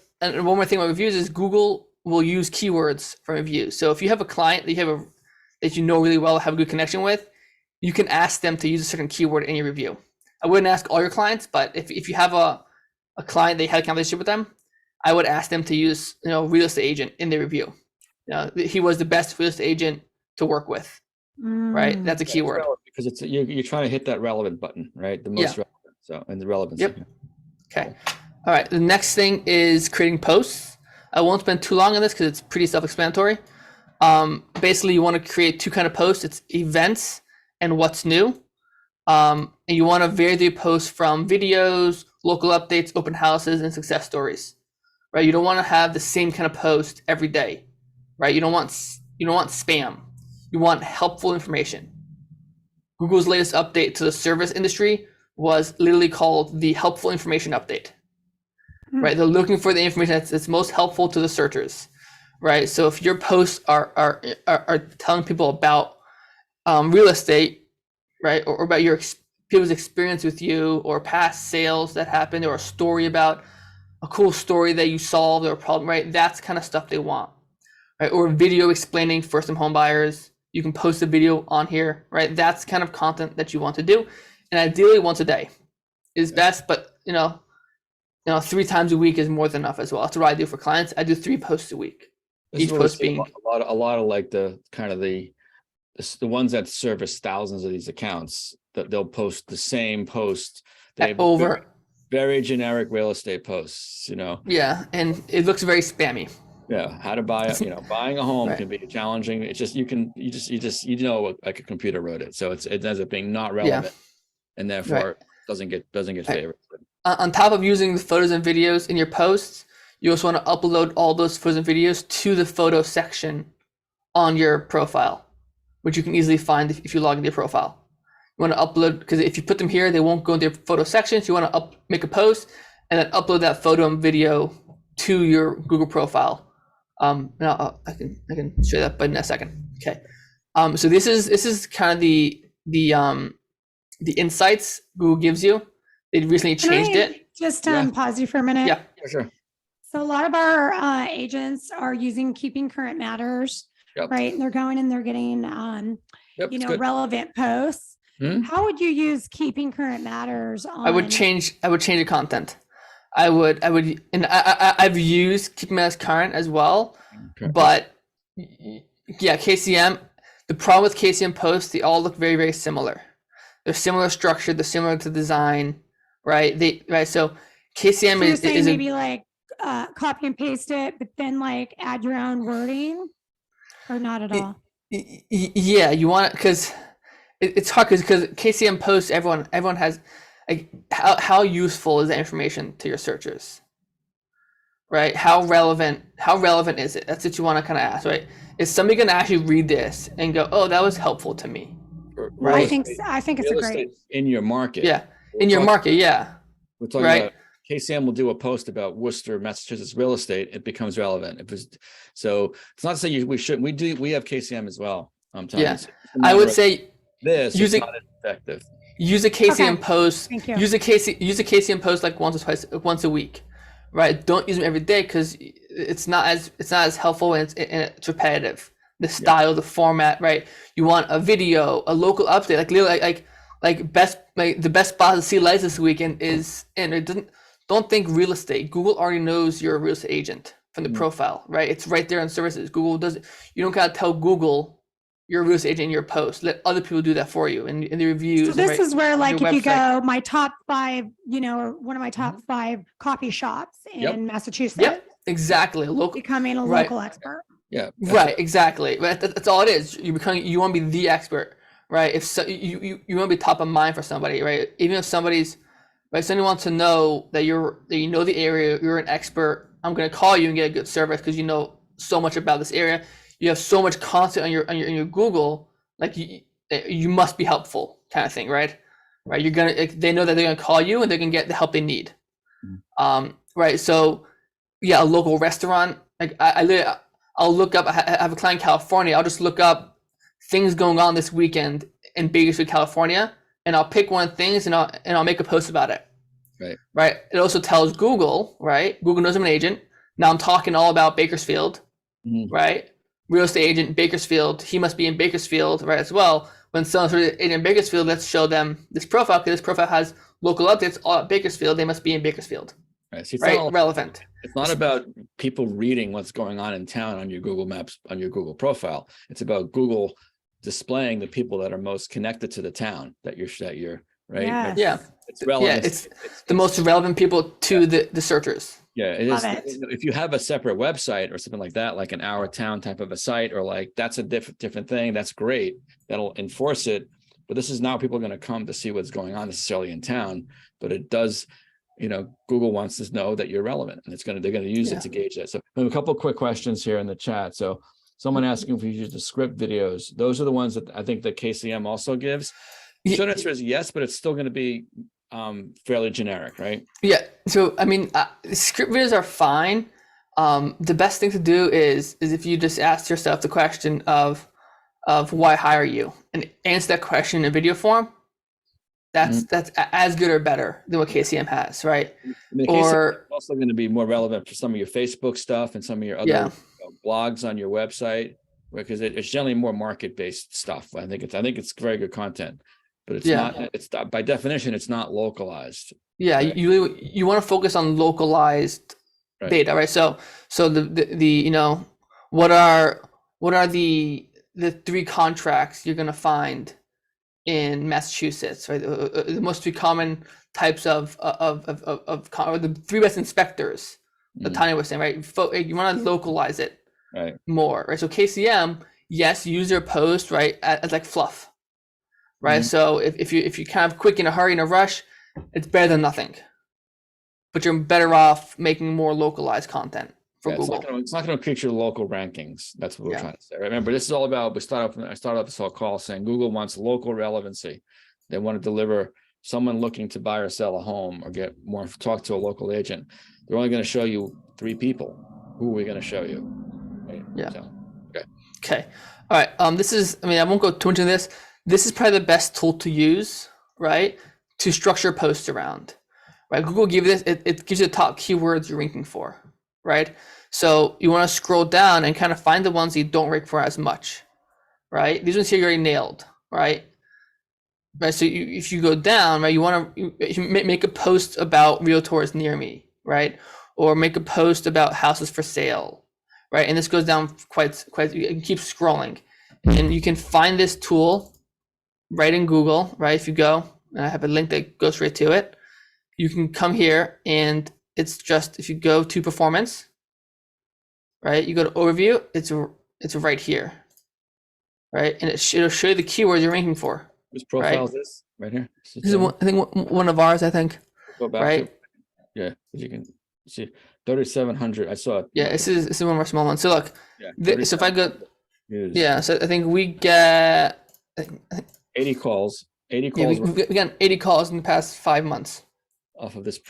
one more thing about reviews is Google will use keywords for reviews. So if you have a client that you know really well, have a good connection with, you can ask them to use a certain keyword in your review. I wouldn't ask all your clients, but if you have a client that you had a conversation with them, I would ask them to use, real estate agent in their review. He was the best real estate agent to work with, right? That's a keyword. Because it's you're trying to hit that relevant button, right? The most relevant. So, and the relevance. Yep. Okay. All right. The next thing is creating posts. I won't spend too long on this because it's pretty self-explanatory. Basically, you want to create 2 kind of posts. It's events and what's new. And you want to vary the posts from videos, local updates, open houses, and success stories, right? You don't want to have the same kind of post every day, right? You don't want spam. You want helpful information. Google's latest update to the service industry was literally called the helpful information update, right? They're looking for the information that's most helpful to the searchers, right? So if your posts are telling people about real estate, right, or about people's experience with you, or past sales that happened, or a story about a cool story that you solved or a problem, right? That's kind of stuff they want, right? Or a video explaining first-time home buyers. You can post a video on here, right? That's kind of content that you want to do, and ideally once a day is best. But 3 times a week is more than enough as well. That's what I do for clients. I do 3 posts a week. Each post being a lot of like the kind of the ones that service thousands of these accounts, that they'll post the same post. They have very generic real estate posts, Yeah, and it looks very spammy. Yeah, how to buy buying a home can be challenging. It's just like a computer wrote it, so it ends up being not relevant, and therefore doesn't get favored. On top of using the photos and videos in your posts, you also want to upload all those photos and videos to the photo section on your profile, which you can easily find if you log into your profile. You want to upload, because if you put them here, they won't go into your photo section. So you want to make a post and then upload that photo and video to your Google profile. Now I can show that button in a second. Okay. So this is kind of the insights Google gives you. They recently changed it. Just pause you for a minute. Yeah, sure. So a lot of our agents are using Keeping Current Matters, right? And they're going and they're getting, relevant posts. How would you use Keeping Current Matters on? I would change the content. And I've used Keeping Matters Current as well, but KCM. The problem with KCM posts, they all look very, very similar. They're similar structure. They're similar to design, right? So KCM is maybe like copy and paste it, but then like add your own wording, or not at all. Yeah, you want it because it's hard because KCM posts, everyone has like how useful is that information to your searchers, right? How relevant is it? That's what you want to kind of ask, right? Is somebody going to actually read this and go, oh, that was helpful to me? Right. I think it's a great in your market. Yeah, in your market. Yeah. We're talking about KCM will do a post about Worcester, Massachusetts real estate. It becomes relevant. So it's not to say we have KCM as well. Yeah, I would say this is not as effective. Use a KCM post. Use a KCM post like once a week, right? Don't use them every day because it's not as helpful, and it's repetitive. The style, the format, right? You want a video, a local update, like literally the best spot to see lights this weekend is, and it doesn't. Don't think real estate. Google already knows you're a real estate agent from the profile, right? It's right there in services. Google does it. You don't gotta tell Google you're a real estate agent in your post. Let other people do that for you in the reviews. So this is where, like, if you website. go, my top 5, one of my top 5 coffee shops in Massachusetts. Yep, exactly. Becoming a local expert. Yeah. Right, exactly. But that's all it is. You want to be the expert, right? If so, you want to be top of mind for somebody, right? Even if somebody's right, somebody wants to know that you know the area, you're an expert. I'm going to call you and get a good service because you know so much about this area. You have so much content on your Google, like you must be helpful, kind of thing, right? Right. They know that they're gonna call you and they're gonna get the help they need. Right. So yeah, a local restaurant. Like I'll look up. I have a client in California. I'll just look up things going on this weekend in Bakersfield, California, and I'll pick one of the things and I'll make a post about it. Right. Right. It also tells Google, right? Google knows I'm an agent. Now I'm talking all about Bakersfield, right? Real estate agent Bakersfield. He must be in Bakersfield, right? As well. When someone's an agent in Bakersfield, let's show them this profile because this profile has local updates all at Bakersfield. They must be in Bakersfield. Right. See, Right. Relevant. It's not about people reading what's going on in town on your Google Maps, on your Google profile. It's about Google displaying the people that are most connected to the town that you're right. Yes. Yeah. It's relevant. Yeah. It's the most relevant people to the searchers. Yeah, it Love is. If you have a separate website or something like that, like an Our Town type of a site, or like that's a different thing, that's great. That'll enforce it. But this is now people are going to come to see what's going on necessarily in town. But it does, Google wants to know that you're relevant, and they're going to use it to gauge that. So we have a couple of quick questions here in the chat. So someone asking if you use the script videos. Those are the ones that I think that KCM also gives. The short answer is yes, but it's still going to be fairly generic, right? Yeah. So I mean, script videos are fine. The best thing to do is if you just ask yourself the question of why hire you, and answer that question in video form. That's as good or better than what KCM has, right? I mean, or also going to be more relevant for some of your Facebook stuff and some of your other blogs on your website, because it's generally more market-based stuff. I think it's very good content. But it's not. It's by definition, it's not localized. Yeah, right? you want to focus on localized data, right? So the what are the 3 contracts you're gonna find in Massachusetts, right? The most 3 common types of or the 3 best inspectors that Tanya was saying, right? You want to localize it more, right? So KCM, yes, use their post right as like fluff. Right. So if you're kind of quick in a hurry, in a rush, it's better than nothing. But you're better off making more localized content for Google. It's not going to create your local rankings. That's what we're trying to say. Remember, this is all about. I started off this whole call saying Google wants local relevancy. They want to deliver someone looking to buy or sell a home or talk to a local agent. They're only going to show you 3 people. Who are we going to show you? Right? Yeah. So, okay. All right. I won't go too much into this. This is probably the best tool to use, right, to structure posts around, right? Google gives this, it gives you the top keywords you're ranking for, right? So you want to scroll down and kind of find the ones you don't rank for as much, right? These ones here you already nailed, right? Right. So if you go down, right, you want to make a post about realtors near me, right? Or make a post about houses for sale, right? And this goes down quite. You can keep scrolling, and you can find this tool right in Google, right? If you go, and I have a link that goes right to it, you can come here and it's just, if you go to performance, right? You go to overview, it's right here, right? And it'll show you the keywords you're ranking for. Whose profile is this? Right here? This is I think one of ours, I think. Go back right? Yeah, you can see 3,700. I saw it. Yeah, this is one of our small ones. So look, so if I go, views. So I think we get, I think 80 calls. 80 calls. Yeah, we got 80 calls in the past 5 months. Off of this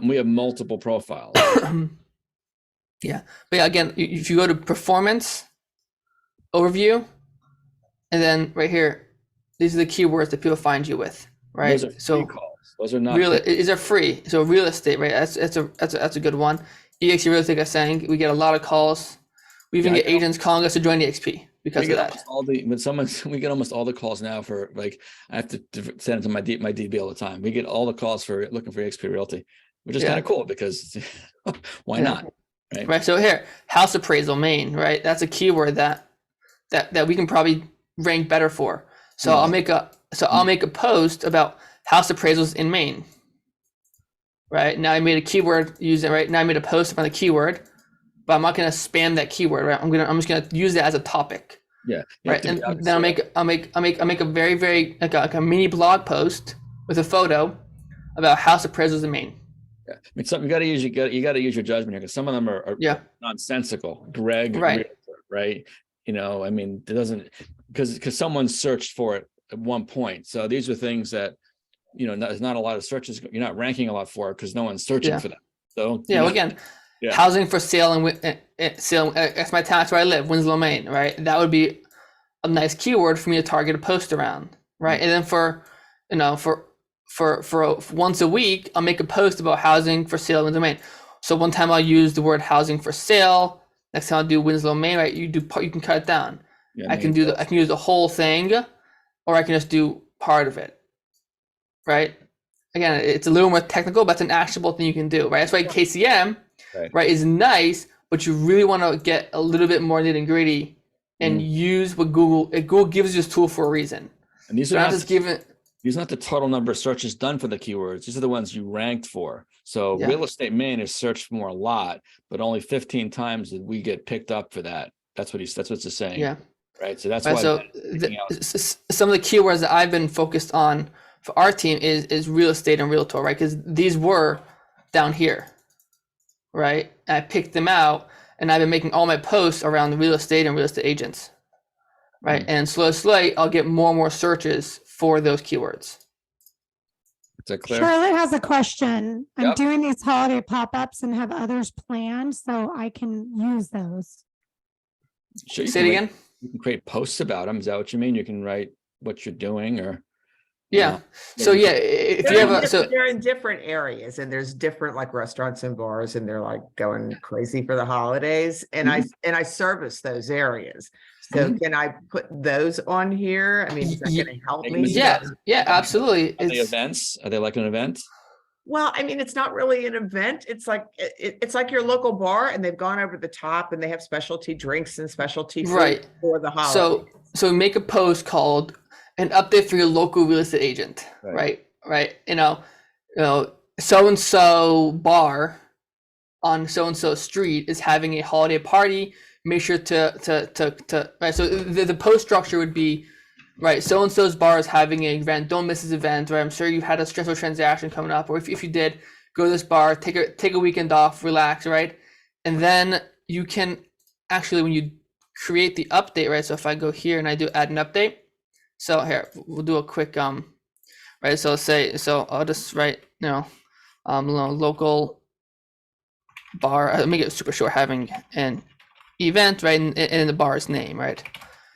we have multiple profiles. Yeah. But yeah, again, if you go to performance, overview, and then right here, these are the keywords that people find you with, right? Those are free calls. Those are not these are free. So real estate, right? That's a good one. EXP Real Estate, like I was saying, we get a lot of calls. We even Yeah, get agents calling us to join EXP because we of get that. almost all the we get almost all the calls now for like I have to send it to my DB all the time. We get all the calls for looking for EXP Realty, which is Yeah. kind of cool because why Yeah. not? Right. So here, house appraisal Maine, right? That's a keyword that we can probably rank better for. So Yeah. I'll make a post about house appraisals in Maine. Right. Now I made a keyword using right now I made a post about the keyword, but I'm not gonna spam that keyword, right? I'm just gonna use it as a topic. Yeah. Right. And then I'll make a very, very like a mini blog post with a photo about house appraisals in Maine. Yeah. I mean, something you got to use your judgment here because some of them are nonsensical. Greg, Right. Realtor, right? You know, I mean, it doesn't because someone searched for it at one point. So these are things that, you know, there's not a lot of searches. You're not ranking a lot for it because no one's searching for them. So yeah, well, again, housing for sale and sale. That's my town. That's where I live, Winslow, Maine. Right. That would be a nice keyword for me to target a post around. Right. And then for once a week, I'll make a post about housing for sale in Maine. So one time I'll use the word housing for sale. Next time I'll do Winslow, Maine. Right, you can cut it down. Yeah, I can use the whole thing, or I can just do part of it. Right. Again, it's a little more technical, but it's an actionable thing you can do. Right. That's why KCM, right, is nice, but you really want to get a little bit more nitty gritty and use what Google gives you this tool for a reason. And these are not just given. These are not the total number of searches done for the keywords. These are the ones you ranked for. So real estate Maine is searched more a lot, but only 15 times did we get picked up for that. That's what it's saying. Yeah. Right. So that's right, why. So some of the keywords that I've been focused on for our team is real estate and realtor, right? Because these were down here, right? And I picked them out, and I've been making all my posts around the real estate and real estate agents, right? And slowly, I'll get more and more searches for those keywords. Is that clear? Charlotte has a question. I'm doing these holiday pop-ups and have others planned, so I can use those. Sure, say it again. You can create posts about them. Is that what you mean? You can write what you're doing, or so if you have they're in different areas, and there's different like restaurants and bars, and they're like going crazy for the holidays, and I service those areas. So can I put those on here? I mean, is that going to help me? Yeah, absolutely. Are they events? Are they like an event? Well, I mean, it's not really an event. It's like your local bar, and they've gone over the top, and they have specialty drinks and specialty food for the holidays. So make a post called "An Update for Your Local Real Estate Agent." Right. You know, so and so bar on so and so street is having a holiday party. Make sure to right. So the post structure would be right. So and so's bar is having an event. Don't miss this event. Right. I'm sure you had a stressful transaction coming up, or if you did, go to this bar, take a weekend off, relax. Right. And then you can actually, when you create the update, right. So if I go here and I do add an update. So here we'll do a quick right. So I'll just write local bar. I'll make it super short. Having an event, right, and the bar's name, right?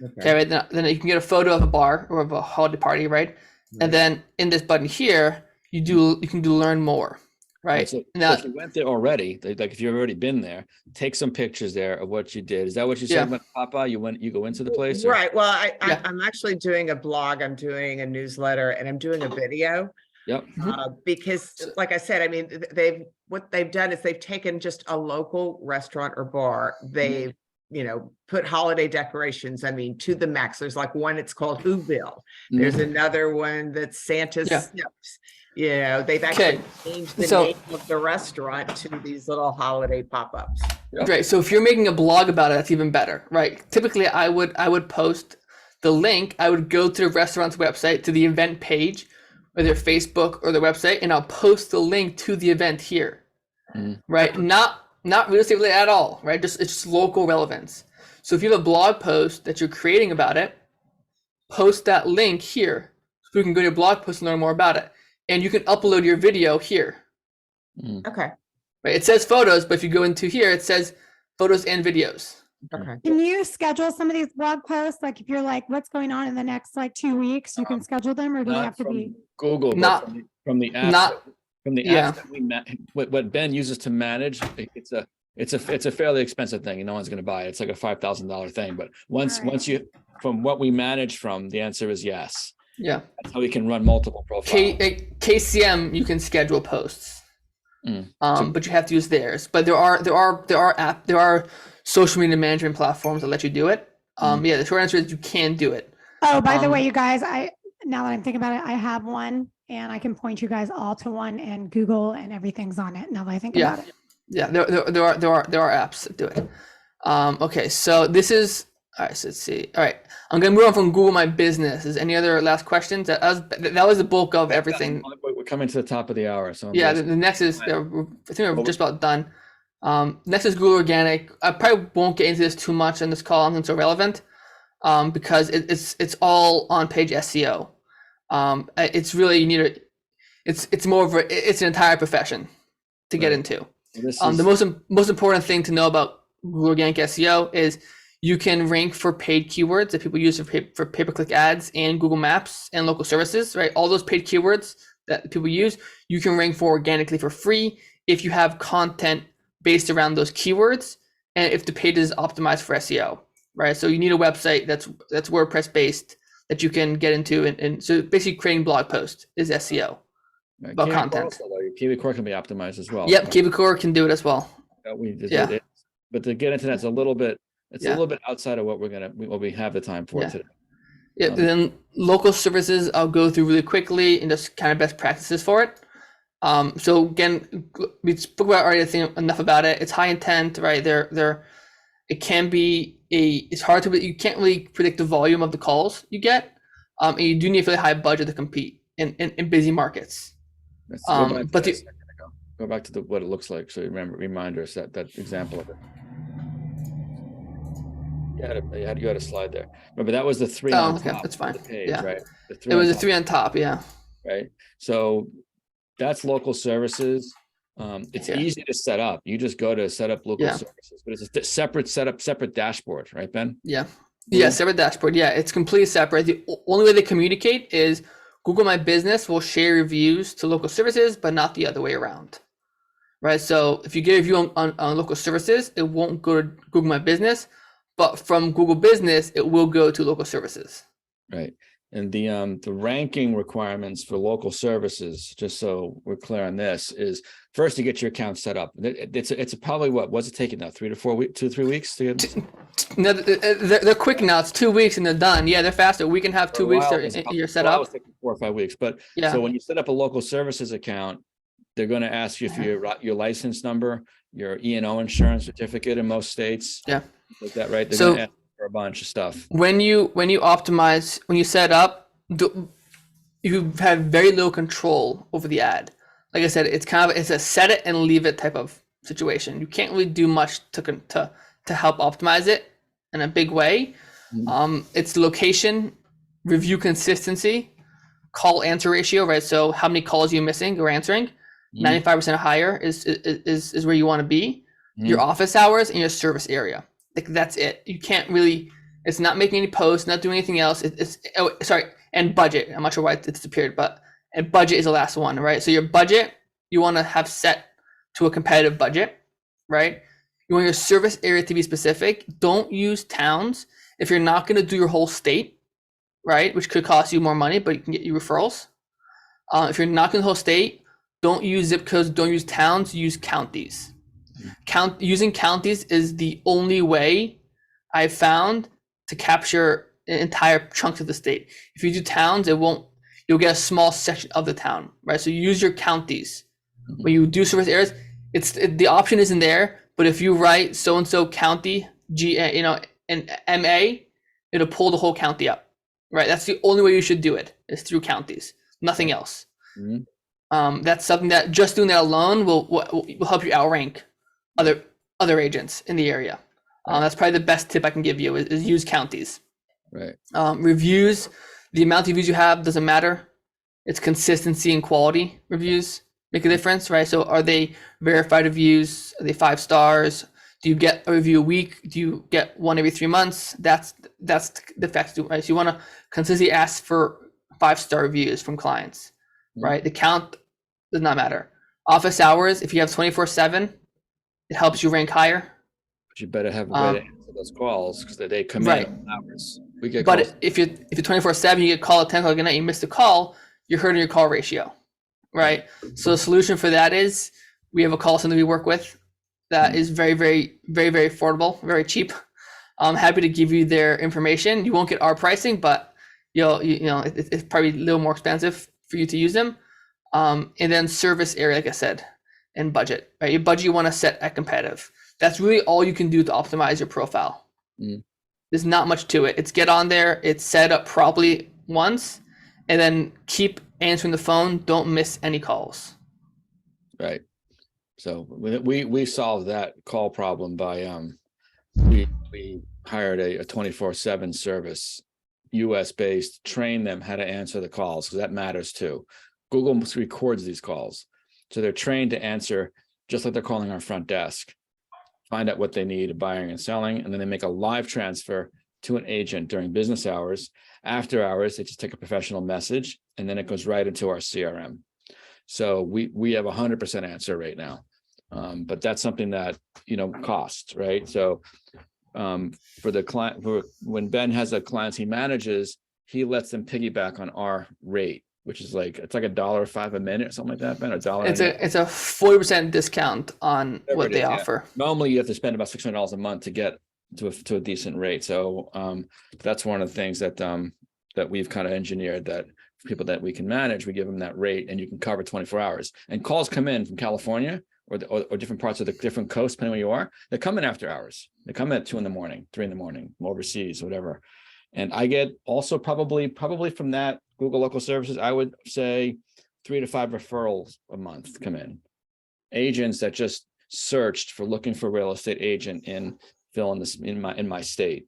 Okay, right. Then you can get a photo of a bar or of a holiday party, right? And then in this button here, you can do learn more, right? So if you went there already, like if you've already been there, take some pictures there of what you did. Is that what you said when Papa? You go into the place, or? Right? Well, I'm actually doing a blog. I'm doing a newsletter, and I'm doing a video. Yep. Because like I said, I mean, what they've done is they've taken just a local restaurant or bar. They've, put holiday decorations, I mean, to the max. There's like one, it's called Whoville. There's another one that's Santa's Snips. They've actually changed the name of the restaurant to these little holiday pop-ups. Right. So if you're making a blog about it, that's even better, right? Typically I would post the link. I would go to the restaurant's website, to the event page, or their Facebook or their website, and I'll post the link to the event here, right? Not real estate related at all, right? It's just local relevance. So if you have a blog post that you're creating about it, post that link here, so you can go to your blog post and learn more about it, and you can upload your video here. Okay. Right. It says photos, but if you go into here, it says photos and videos. Okay. Can you schedule some of these blog posts? Like if you're like, what's going on in the next 2 weeks, you can schedule them, or do they have to be Google? Not from the app. from the Yeah. apps that we what Ben uses to manage, it's a fairly expensive thing, and no one's going to buy it. It's like a $5,000 thing. But once you, from what we manage from, the answer is yes. Yeah. That's how we can run multiple profiles. KCM, you can schedule posts, Mm. but you have to use theirs. But there are social media management platforms that let you do it. Yeah, the short answer is you can do it. Oh, by the way, you guys, now that I'm thinking about it, I have one, and I can point you guys all to one, and Google and everything's on it. Now that I think about it. Yeah, there are apps that do it. Okay, so this is all right. So let's see. All right, I'm gonna move on from Google My Business. Is any other last questions? That was the bulk of everything. We're coming to the top of the hour, so yeah. The next is I think we're just about done. Next is Google Organic. I probably won't get into this too much in this call. It's irrelevant because it's all on page SEO. It's really you need it's more of it's an entire profession to get into. The most important thing to know about Google Organic SEO is you can rank for paid keywords that people use for pay-per-click ads and Google Maps and local services, right? All those paid keywords that people use, you can rank for organically for free if you have content based around those keywords and if the page is optimized for SEO, right? So you need a website that's WordPress based that you can get into, and so basically creating blog posts is SEO. About content. KVCore can be optimized as well. Yep, KVCore can do it as well. But to get into that's a little bit outside of what we have the time for today. Yeah, then local services I'll go through really quickly and just kind of best practices for it. So again, we spoke about already, I think enough about it. It's high intent, right? It can be it's hard to, you can't really predict the volume of the calls you get. And you do need a really high budget to compete in busy markets. Go back to what it looks like. So remind us that example of it. You had a slide there. Remember that was the three on top. That's fine. Of the page, right? It was a 3 on top. Yeah. Right. So that's local services. It's easy to set up. You just go to set up local services, but it's a separate dashboard, right, Ben? Yeah. Yeah. Separate dashboard. Yeah. It's completely separate. The only way they communicate is Google My Business will share reviews to local services, but not the other way around, right? So if you get a review on local services, it won't go to Google My Business, but from Google Business, it will go to local services. Right. And the ranking requirements for local services, just so we're clear on this, is first to get your account set up. It's probably what's it taking now? 3 to 4 weeks, 2 to 3 weeks to get. No, they're quick now. It's 2 weeks and they're done. Yeah, they're faster. We can have 2 weeks. You're set up. It's taking 4 or 5 weeks. But so when you set up a local services account, they're going to ask you for your license number, your E&O insurance certificate in most states. Yeah, like that, right? They're going to ask for a bunch of stuff. When you optimize, when you set up, you have very little control over the ad. Like I said, it's a set it and leave it type of situation. You can't really do much to help optimize it in a big way. It's location, review consistency, call answer ratio, right? So how many calls you're missing or answering? 95% or higher is where you want to be. Your office hours and your service area. Like that's it. You can't really. It's not making any posts, not doing anything else. And budget. I'm not sure why it disappeared, and budget is the last one, right? So your budget, you want to have set to a competitive budget, right? You want your service area to be specific. Don't use towns if you're not going to do your whole state, right? Which could cost you more money, but you can get you referrals. If you're not going to the whole state, don't use zip codes, don't use towns, use counties. Using counties is the only way I've found to capture entire chunks of the state. If you do towns, you'll get a small section of the town, right? So you use your counties. When you do service areas, the option isn't there, but if you write so-and-so county, and MA, it'll pull the whole county up, right? That's the only way you should do it, is through counties, nothing else. That's something that just doing that alone will help you outrank other agents in the area. That's probably the best tip I can give you is use counties. Right. Reviews, the amount of reviews you have doesn't matter. It's consistency and quality reviews make a difference, right? So are they verified reviews? Are they 5 stars? Do you get a review a week? Do you get one every 3 months? That's the facts, right? So you want to consistently ask for 5-star reviews from clients, right? The count does not matter. Office hours, if you have 24/7, it helps you rank higher. But you better have a way to answer those calls because they come Right. in hours. We get But calls. if you're 24/7, you get called at 10 o'clock at night, you miss the call, you're hurting your call ratio, right? So the solution for that is we have a call center we work with that is very, very, very, very affordable, very cheap. I'm happy to give you their information. You won't get our pricing, but it's probably a little more expensive for you to use them. And then service area, like I said, and budget, right? Your budget you want to set at competitive. That's really all you can do to optimize your profile. There's not much to it. It's get on there, it's set up properly once, and then keep answering the phone. Don't miss any calls. Right. So we solved that call problem by we hired a 24/7 service, US based, train them how to answer the calls because that matters too. Google records these calls. So they're trained to answer just like they're calling our front desk, find out what they need, buying and selling, and then they make a live transfer to an agent during business hours. After hours, they just take a professional message and then it goes right into our CRM. So we have 100% answer rate now. But that's something that, costs, right? So for the client, when Ben has a client he manages, he lets them piggyback on our rate, which is it's like $1.05 a minute or something like that, Ben, $1. It's a 40% discount on what they offer. Normally you have to spend about $600 a month to get to a decent rate. So that's one of the things that we've kind of engineered, that for people that we can manage, we give them that rate and you can cover 24 hours. And calls come in from California or different parts of the different coast, depending where you are. They come in after hours. They come in at 2 a.m, 3 a.m, overseas, whatever. And I get also probably from that Google local services, I would say 3 to 5 referrals a month come in. Agents that just searched for looking for a real estate agent in my state.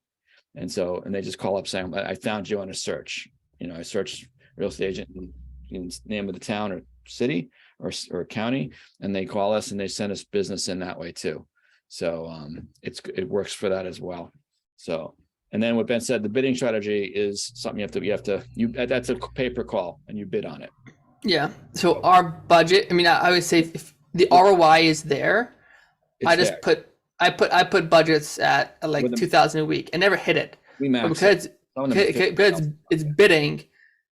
And they just call up saying, I found you on a search. I searched real estate agent in name of the town or city or county, and they call us and they send us business in that way too. So it works for that as well. So, and then what Ben said, the bidding strategy is something that's a pay-per call and you bid on it. Yeah. So our budget, I would say if the ROI is there, I put budgets at like 2,000 a week and never hit it. We max because it's bidding.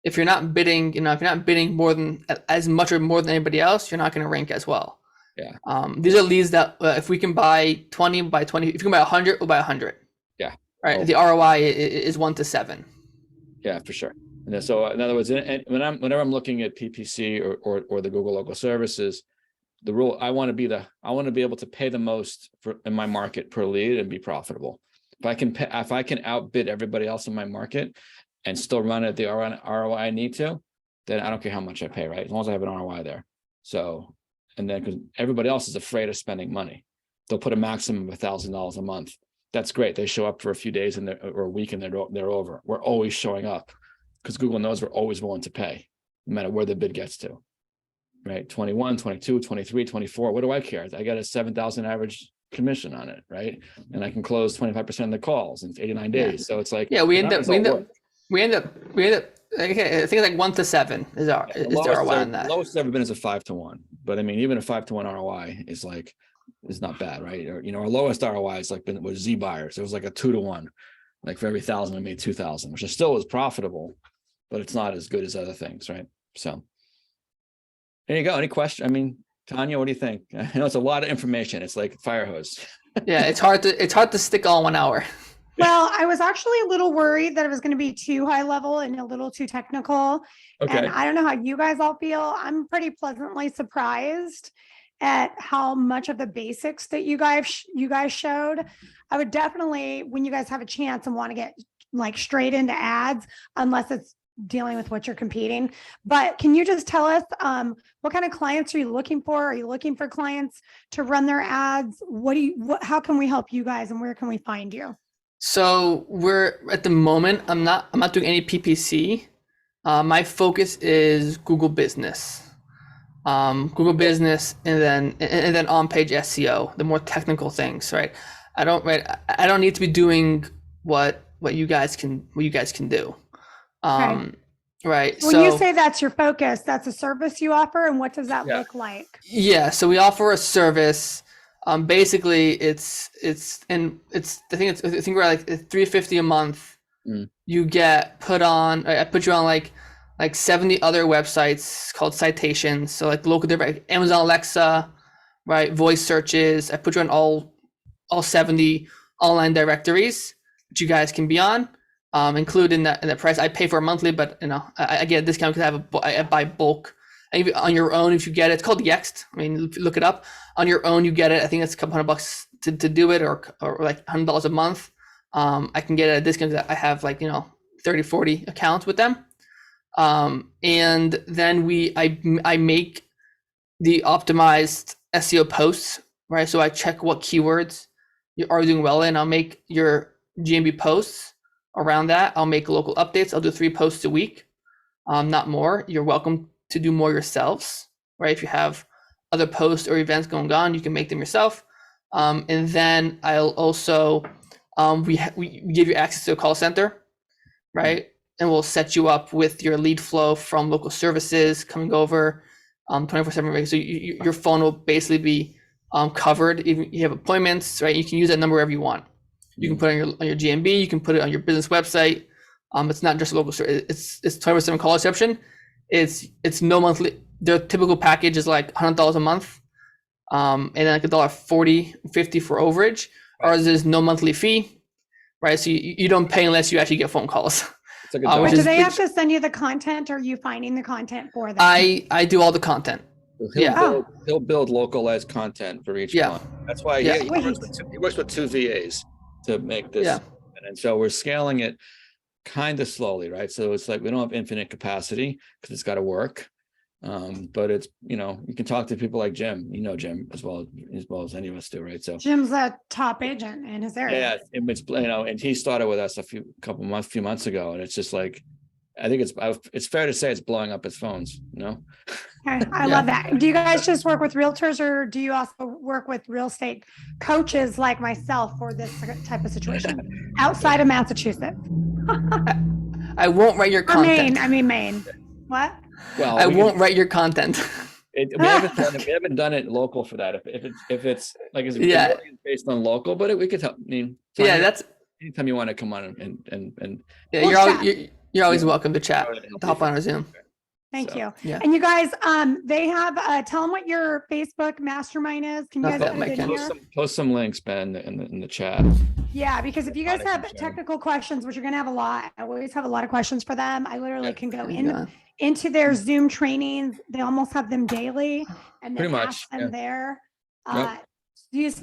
If you're not bidding, if you're not bidding more than as much or more than anybody else, you're not going to rank as well. Yeah. These are leads that if we can buy 20 by 20, if you can buy 100, we'll buy 100. Yeah. Right. The ROI is 1 to 7. Yeah, for sure. And so in other words, whenever I'm looking at PPC or the Google local services, the rule, I want to be able to pay the most in my market per lead and be profitable. If I can outbid everybody else in my market and still run at the ROI I need to, then I don't care how much I pay, right? As long as I have an ROI there. So, and then because everybody else is afraid of spending money, they'll put a maximum of $1,000 a month. That's great. They show up for a few days or a week and they're over. We're always showing up because Google knows we're always willing to pay, no matter where the bid gets to, right? 21, 22, 23, 24. What do I care? I got a 7,000 average commission on it, right? And I can close 25% of the calls in 89 days. Yeah. So it's like, yeah, we end up. I think it's like 1 to 7 is our ROI on that. Lowest it's ever been is a 5 to 1, but even a 5 to 1 ROI is not bad, right? Or our lowest ROI is was Z buyers. It was like a 2 to 1, like for every 1,000 I made 2,000, which is still is profitable, but it's not as good as other things, right? So there you go. Any question? Tanya, what do you think? I know it's a lot of information. It's like fire hose. Yeah, it's hard to stick all in 1 hour. Well, I was actually a little worried that it was going to be too high level and a little too technical. Okay. And I don't know how you guys all feel. I'm pretty pleasantly surprised at how much of the basics that you guys showed. I would definitely, when you guys have a chance and want to get straight into ads, unless it's dealing with what you're competing. But can you just tell us what kind of clients are you looking for? Are you looking for clients to run their ads? How can we help you guys and where can we find you? So we're at the moment, I'm not doing any PPC. My focus is Google Business. Google Business and then on-page SEO, the more technical things, right? I don't need to be doing what you guys can do. Okay. Right. When you say that's your focus, that's a service you offer, and what does that Yeah. look like? Yeah, so we offer a service. Basically, it's I think we're like $350 a month. Mm. You get put on. I put you on like 70 other websites called citations. So like local, like Amazon Alexa, right? Voice searches. I put you on all 70 online directories that you guys can be on. Included in that price. I pay for it monthly, but I get a discount because I buy bulk. And even on your own, if you get it, it's called Yext. I mean, look it up. On your own, you get it. I think it's a couple $100 to do it, or like $100 a month. I can get a discount because I have 30, 40 accounts with them. And then I make the optimized SEO posts, right? So I check what keywords you are doing well in. I'll make your GMB posts around that. I'll make local updates. I'll do 3 posts a week, not more. You're welcome to do more yourselves, right? If you have other posts or events going on, you can make them yourself. And then I'll also, we give you access to a call center, right? And we'll set you up with your lead flow from local services coming over 24/7. So your phone will basically be covered. Even you have appointments, right? You can use that number wherever you want. You can put it on your GMB. You can put it on your business website. It's not just a local service. It's 24/7 call reception. It's no monthly. Their typical package is like $100 a month, and then like $1.40, $50 for overage. Ours is no monthly fee, right? So you don't pay unless you actually get phone calls. It's like Do they have to send you the content, or are you finding the content for them? I do all the content. He'll build localized content for each client. That's why he works with 2 VAs to make this. Yeah. And so we're scaling it kind of slowly, right? So it's like we don't have infinite capacity because it's got to work. But it's, you can talk to people like Jim, Jim as well as any of us do, right? So Jim's a top agent in his area. Yeah, it's and he started with us a few months ago, and it's just like, I think it's fair to say it's blowing up his phones, Okay, I love that. Do you guys just work with realtors, or do you also work with real estate coaches like myself for this type of situation outside of Massachusetts? I won't write your content. Maine. What? Well, I won't write your content. We haven't done it local for that. If it's like it's based on local, but we could help. Tanya, that's anytime you want to come on and you're always welcome to chat. To hop on our Zoom. Thank you. Yeah. And you guys, they have tell them what your Facebook mastermind is. Can you guys put it in here? Post some links, Ben, in the chat. Yeah, because if you guys have technical questions, which you're gonna have a lot, I always have a lot of questions for them. I literally can go into their Zoom trainings. They almost have them daily, and then ask them there. These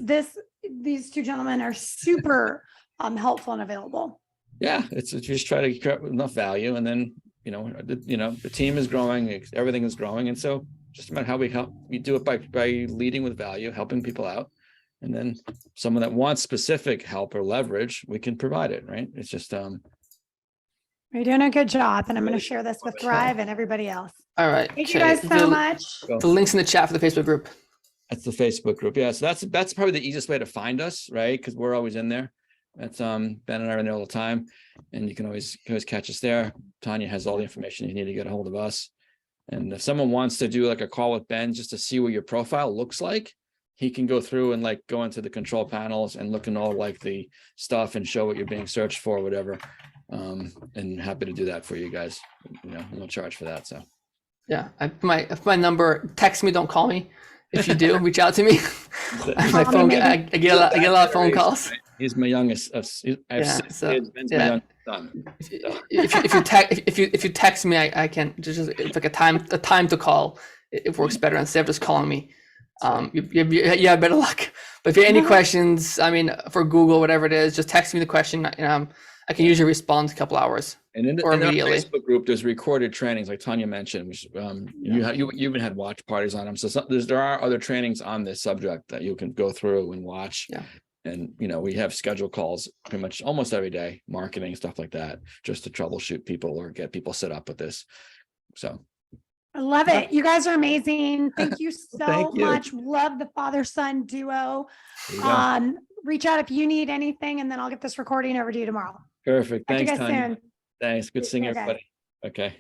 2 gentlemen are super helpful and available. Yeah, it's just try to create enough value, and then the team is growing, everything is growing, and so just about how we help. We do it by leading with value, helping people out, and then someone that wants specific help or leverage, we can provide it. Right? It's just You're doing a good job, and I'm going to share this with Thrive and everybody else. All right. Thank you guys so much. The link's in the chat for the Facebook group. That's the Facebook group. Yeah, so that's probably the easiest way to find us, right? Because we're always in there. That's Ben and I are in there all the time, and you can always catch us there. Tanya has all the information you need to get a hold of us. And if someone wants to do like a call with Ben just to see what your profile looks like, he can go through and like go into the control panels and look at all like the stuff and show what you're being searched for, whatever. And happy to do that for you guys. No charge for that. So yeah, I put my number. Text me, don't call me. If you do, reach out to me. My phone. I get a lot of phone calls. He's my youngest. Ben's my youngest son. If you text me, I can just it's like a time to call. It works better instead of just calling me. You have better luck. But if you have any questions, for Google, whatever it is, just text me the question. I can usually respond in a couple hours. And in our immediately. Facebook group, there's recorded trainings like Tanya mentioned, which you even had watch parties on them. So there are other trainings on this subject that you can go through and watch. Yeah. And we have scheduled calls pretty much almost every day, marketing, stuff like that, just to troubleshoot people or get people set up with this. So I love it. You guys are amazing. Thank you so much. Love the father-son duo. Reach out if you need anything, and then I'll get this recording over to you tomorrow. Perfect. Thanks, Thanks, Tanya. soon. Thanks. Good seeing everybody. Okay.